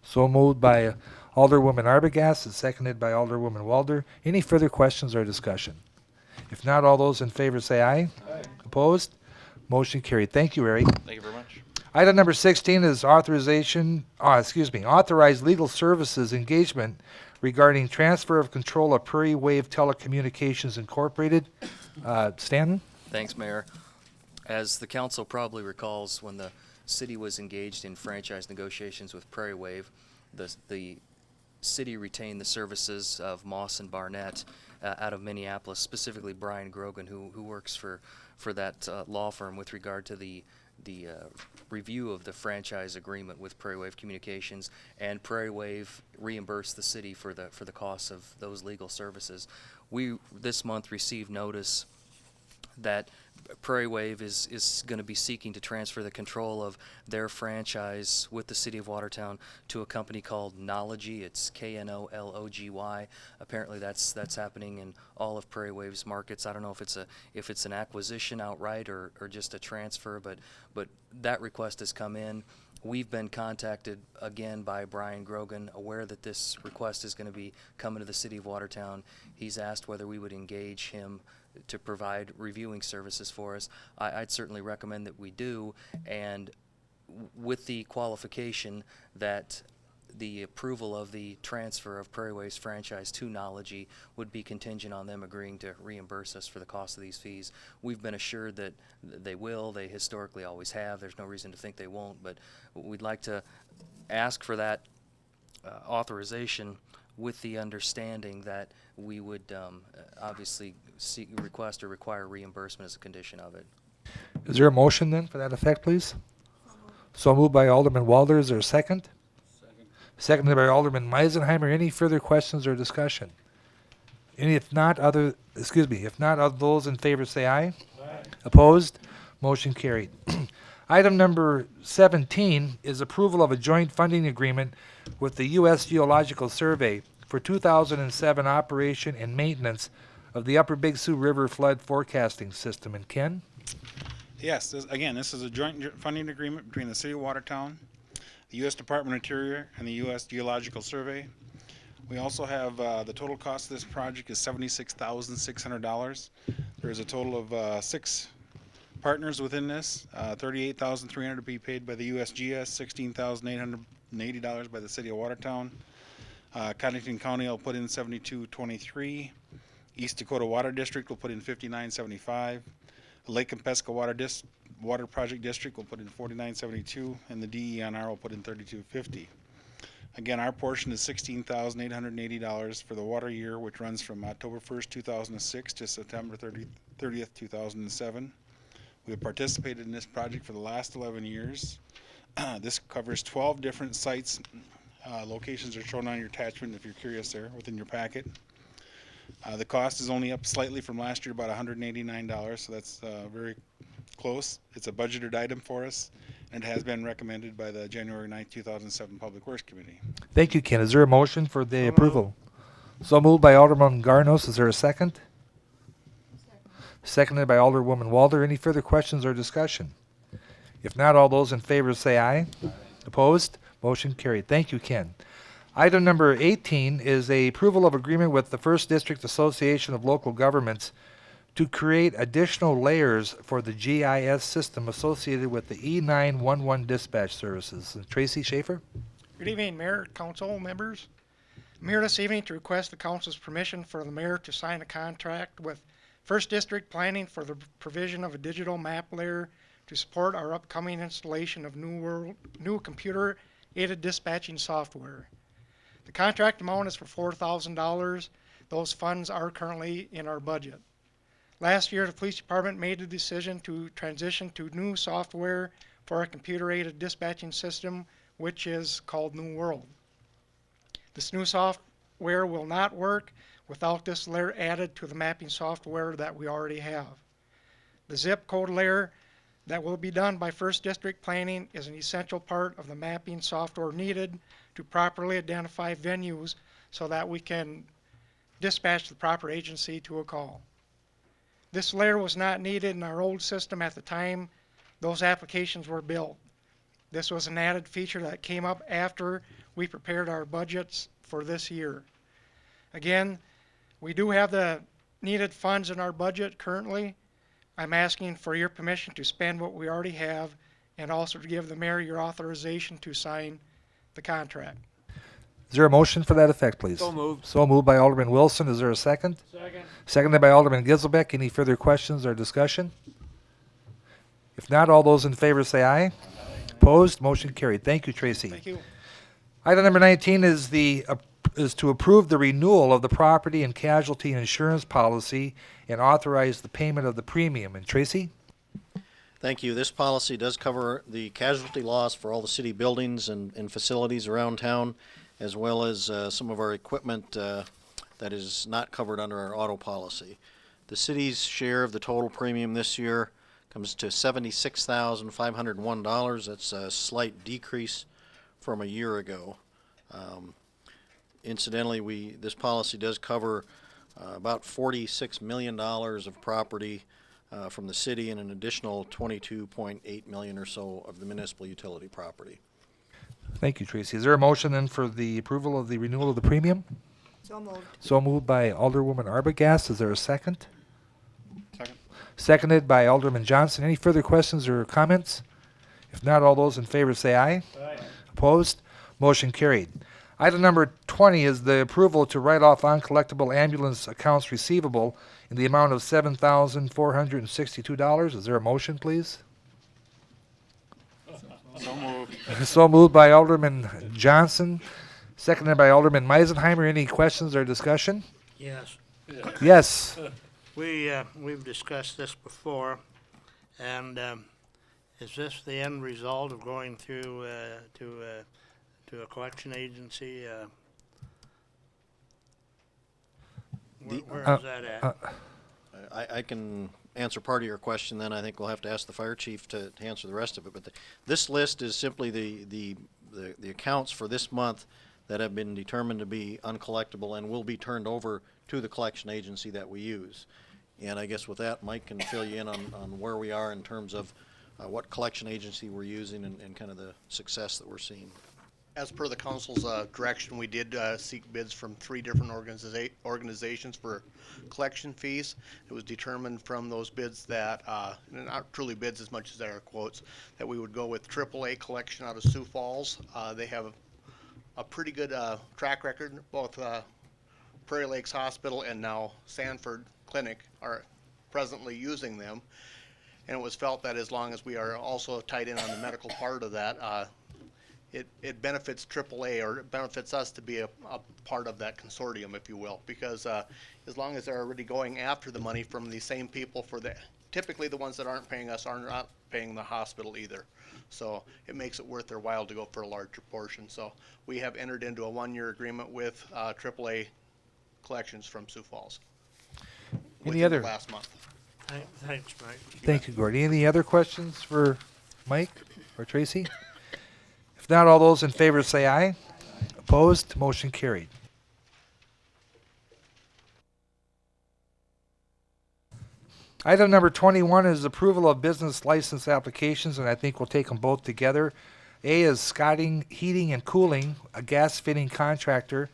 So moved by Alderwoman Arbogast and seconded by Alderwoman Walder. Any further questions or discussion? If not, all those in favor say aye. Aye. Opposed? Motion carried. Thank you, Harry. Thank you very much. Item number 16 is authorized legal services engagement regarding transfer of control of Prairie Wave Telecommunications Incorporated. Stanton? Thanks, Mayor. As the council probably recalls, when the city was engaged in franchise negotiations with Prairie Wave, the city retained the services of Moss and Barnett out of Minneapolis, specifically Brian Grogan, who works for that law firm with regard to the review of the franchise agreement with Prairie Wave Communications, and Prairie Wave reimbursed the city for the costs of those legal services. We this month received notice that Prairie Wave is going to be seeking to transfer the control of their franchise with the city of Watertown to a company called Knology. It's Knology. Apparently that's happening in all of Prairie Wave's markets. I don't know if it's an acquisition outright or just a transfer, but that request has come in. We've been contacted again by Brian Grogan, aware that this request is going to be coming to the city of Watertown. He's asked whether we would engage him to provide reviewing services for us. I'd certainly recommend that we do, and with the qualification that the approval of the transfer of Prairie Wave's franchise to Knology would be contingent on them agreeing to reimburse us for the cost of these fees. We've been assured that they will. They historically always have. There's no reason to think they won't, but we'd like to ask for that authorization with the understanding that we would obviously request or require reimbursement as a condition of it. Is there a motion then for that effect, please? So moved by Alderman Walder. Is there a second? Seconded by Alderman Meisenheimer. Any further questions or discussion? If not, all those in favor say aye. Aye. Opposed? Motion carried. Item number 17 is approval of a joint funding agreement with the U.S. Geological Survey for 2007 operation and maintenance of the Upper Big Sioux River flood forecasting system. And Ken? Yes, this is a joint funding agreement between the City of Watertown, the U.S. Department of Interior, and the U.S. Geological Survey. We also have the total cost of this project is $76,600. There's a total of 6 partners within this. $38,300 to be paid by the USGS, $16,880 by the City of Watertown. Cottington County will put in $72.23. East Dakota Water District will put in $59.75. Lake Compesca Water Project District will put in $49.72, and the DENR will put in $32.50. Again, our portion is $16,880 for the water year, which runs from October 1st, 2006 to September 30th, 2007. We have participated in this project for the last 11 years. This covers 12 different sites. Locations are shown on your attachment if you're curious there within your packet. The cost is only up slightly from last year, about $189, so that's very close. It's a budgeted item for us, and it has been recommended by the January 9th, 2007 Public Works Committee. Thank you, Ken. Is there a motion for the approval? So moved by Alderman Garnos. Is there a second? Seconded by Alderwoman Walder. Any further questions or discussion? If not, all those in favor say aye. Aye. Opposed? Motion carried. Thank you, Ken. Item number 18 is a approval of agreement with the First District Association of Local Governments to create additional layers for the GIS system associated with the E911 dispatch services. Tracy Schaefer? Good evening, Mayor, Council members. I'm here this evening to request the Council's permission for the Mayor to sign a contract with First District Planning for the provision of a digital map layer to support our upcoming installation of new computer-aided dispatching software. The contract amount is for $4,000. Those funds are currently in our budget. Last year, the police department made the decision to transition to new software for our computer-aided dispatching system, which is called New World. This new software will not work without this layer added to the mapping software that we already have. The zip code layer that will be done by First District Planning is an essential part of the mapping software needed to properly identify venues so that we can dispatch the proper agency to a call. This layer was not needed in our old system at the time those applications were built. This was an added feature that came up after we prepared our budgets for this year. Again, we do have the needed funds in our budget currently. I'm asking for your permission to spend what we already have and also to give the mayor your authorization to sign the contract. Is there a motion for that effect, please? So moved. So moved by Alderman Wilson. Is there a second? Second. Seconded by Alderman Gizelbeck. Any further questions or discussion? If not, all those in favor say aye. Opposed? Motion carried. Thank you, Tracy. Thank you. Item number 19 is to approve the renewal of the property and casualty insurance policy and authorize the payment of the premium. And Tracy? Thank you. This policy does cover the casualty loss for all the city buildings and facilities around town, as well as some of our equipment that is not covered under our auto policy. The city's share of the total premium this year comes to $76,501. That's a slight decrease from a year ago. Incidentally, this policy does cover about $46 million of property from the city and an additional $22.8 million or so of the municipal utility property. Thank you, Tracy. Is there a motion then for the approval of the renewal of the premium? So moved. So moved by Alderwoman Arbogast. Is there a second? Second. Seconded by Alderman Johnson. Any further questions or comments? If not, all those in favor say aye. Aye. Opposed? Motion carried. Item number 20 is the approval to write off uncollectible ambulance accounts receivable in the amount of $7,462. Is there a motion, please? So moved. So moved by Alderman Johnson, seconded by Alderman Meisenheimer. Any questions or discussion? Yes. Yes. We've discussed this before, and is this the end result of going through to a collection agency? Where is that at? I can answer part of your question, then I think we'll have to ask the fire chief to answer the rest of it. But this list is simply the accounts for this month that have been determined to be uncollectible and will be turned over to the collection agency that we use. And I guess with that, Mike can fill you in on where we are in terms of what collection agency we're using and kind of the success that we're seeing. As per the council's direction, we did seek bids from 3 different organizations for collection fees. It was determined from those bids that, not truly bids as much as they are quotes, that we would go with AAA Collection out of Sioux Falls. They have a pretty good track record. Both Prairie Lakes Hospital and now Sanford Clinic are presently using them. And it was felt that as long as we are also tied in on the medical part of that, it benefits AAA, or it benefits us to be a part of that consortium, if you will, because as long as they're already going after the money from the same people typically the ones that aren't paying us are not paying the hospital either. So it makes it worth their while to go for a larger portion. So we have entered into a 1-year agreement with AAA Collections from Sioux Falls. Any other? Last month. Thanks, Mike. Thank you, Gordy. Any other questions for Mike or Tracy? If not, all those in favor say aye. Opposed? Motion carried. Item number 21 is approval of business license applications, and I think we'll take them both together. A is Scotting Heating and Cooling, a gas fitting contractor,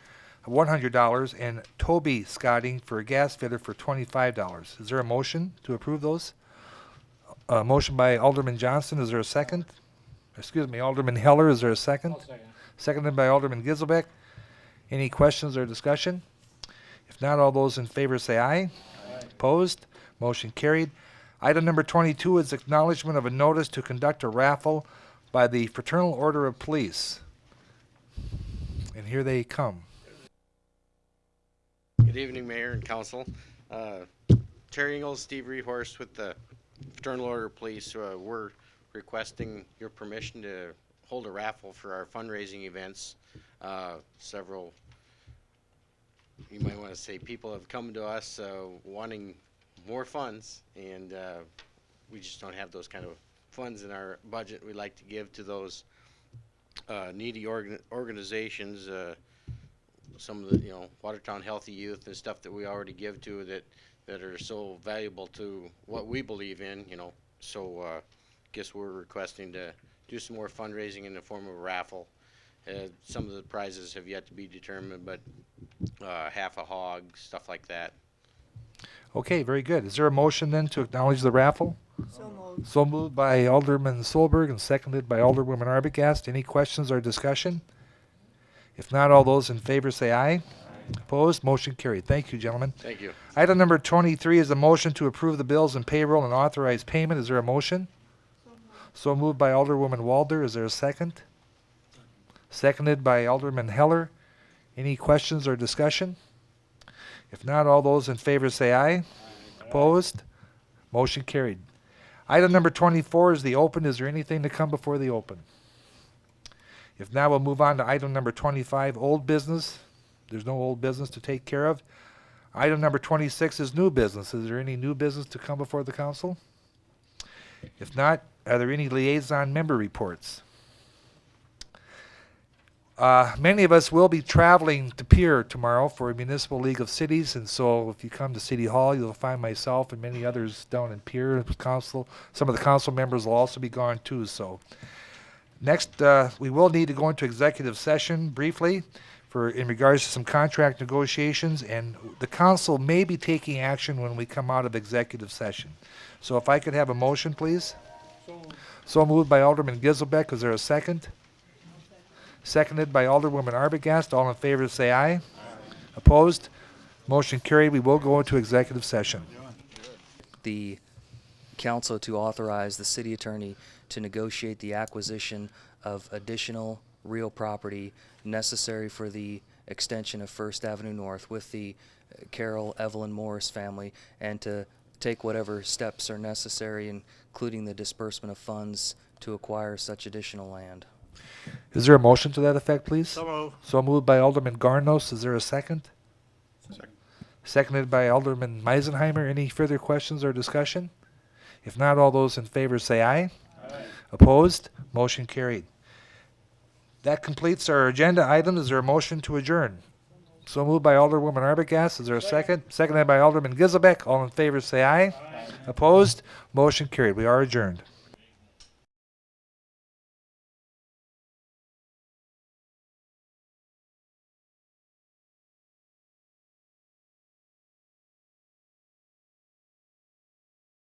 $100, and Toby Scotting for a gas fitter for $25. Is there a motion to approve those? Motion by Alderman Johnson. Is there a second? Excuse me, Alderman Heller. Is there a second? Seconded by Alderman Gizelbeck. Any questions or discussion? If not, all those in favor say aye. Opposed? Motion carried. Item number 22 is acknowledgement of a notice to conduct a raffle by the Fraternal Order of Police. And here they come. Good evening, Mayor and Council. Terry Ingles, Steve Rehorst with the Fraternal Order of Police. We're requesting your permission to hold a raffle for our fundraising events. Several, you might want to say, people have come to us wanting more funds, and we just don't have those kind of funds in our budget. We like to give to those needy organizations. some of the, Watertown Healthy Youth and stuff that we already give to that are so valuable to what we believe in, So, guess we're requesting to do some more fundraising in the form of a raffle. Some of the prizes have yet to be determined, but half a hog, stuff like that. Okay, very good. Is there a motion then to acknowledge the raffle? So moved. So moved by Alderman Solberg and seconded by Alderwoman Arbogast. Any questions or discussion? If not, all those in favor say aye. Opposed? Motion carried. Thank you, gentlemen. Thank you. Item number 23 is a motion to approve the bills and payroll and authorize payment. Is there a motion? So moved by Alderwoman Walder. Is there a second? Seconded by Alderman Heller. Any questions or discussion? If not, all those in favor say aye. Opposed? Motion carried. Item number 24 is the open. Is there anything to come before the open? If not, we'll move on to item number 25, old business. There's no old business to take care of. Item number 26 is new business. Is there any new business to come before the council? If not, are there any liaison member reports? Many of us will be traveling to Pier tomorrow for a Municipal League of Cities, and so if you come to City Hall, you'll find myself and many others down in Pier. Council, some of the council members will also be gone too. So next, we will need to go into executive session briefly in regards to some contract negotiations, and the council may be taking action when we come out of executive session. So if I could have a motion, please. So moved by Alderman Giselbeck. Is there a second? Seconded by Alderwoman Arbogast. All in favor say aye. Opposed? Motion carried. We will go into executive session. The council to authorize the city attorney to negotiate the acquisition of additional real property necessary for the extension of First Avenue North with the Carol Evelyn Morris family, and to take whatever steps are necessary, including the disbursement of funds to acquire such additional land. Is there a motion to that effect, please? So moved. So moved by Alderman Garnos. Is there a second? Second. Seconded by Alderman Meisenheimer. Any further questions or discussion? If not, all those in favor say aye. Aye. Opposed? Motion carried. That completes our agenda items. Is there a motion to adjourn? So moved by Alderwoman Arbogast. Is there a second? Seconded by Alderman Giselbeck. All in favor say aye. Aye. Opposed? Motion carried. We are adjourned.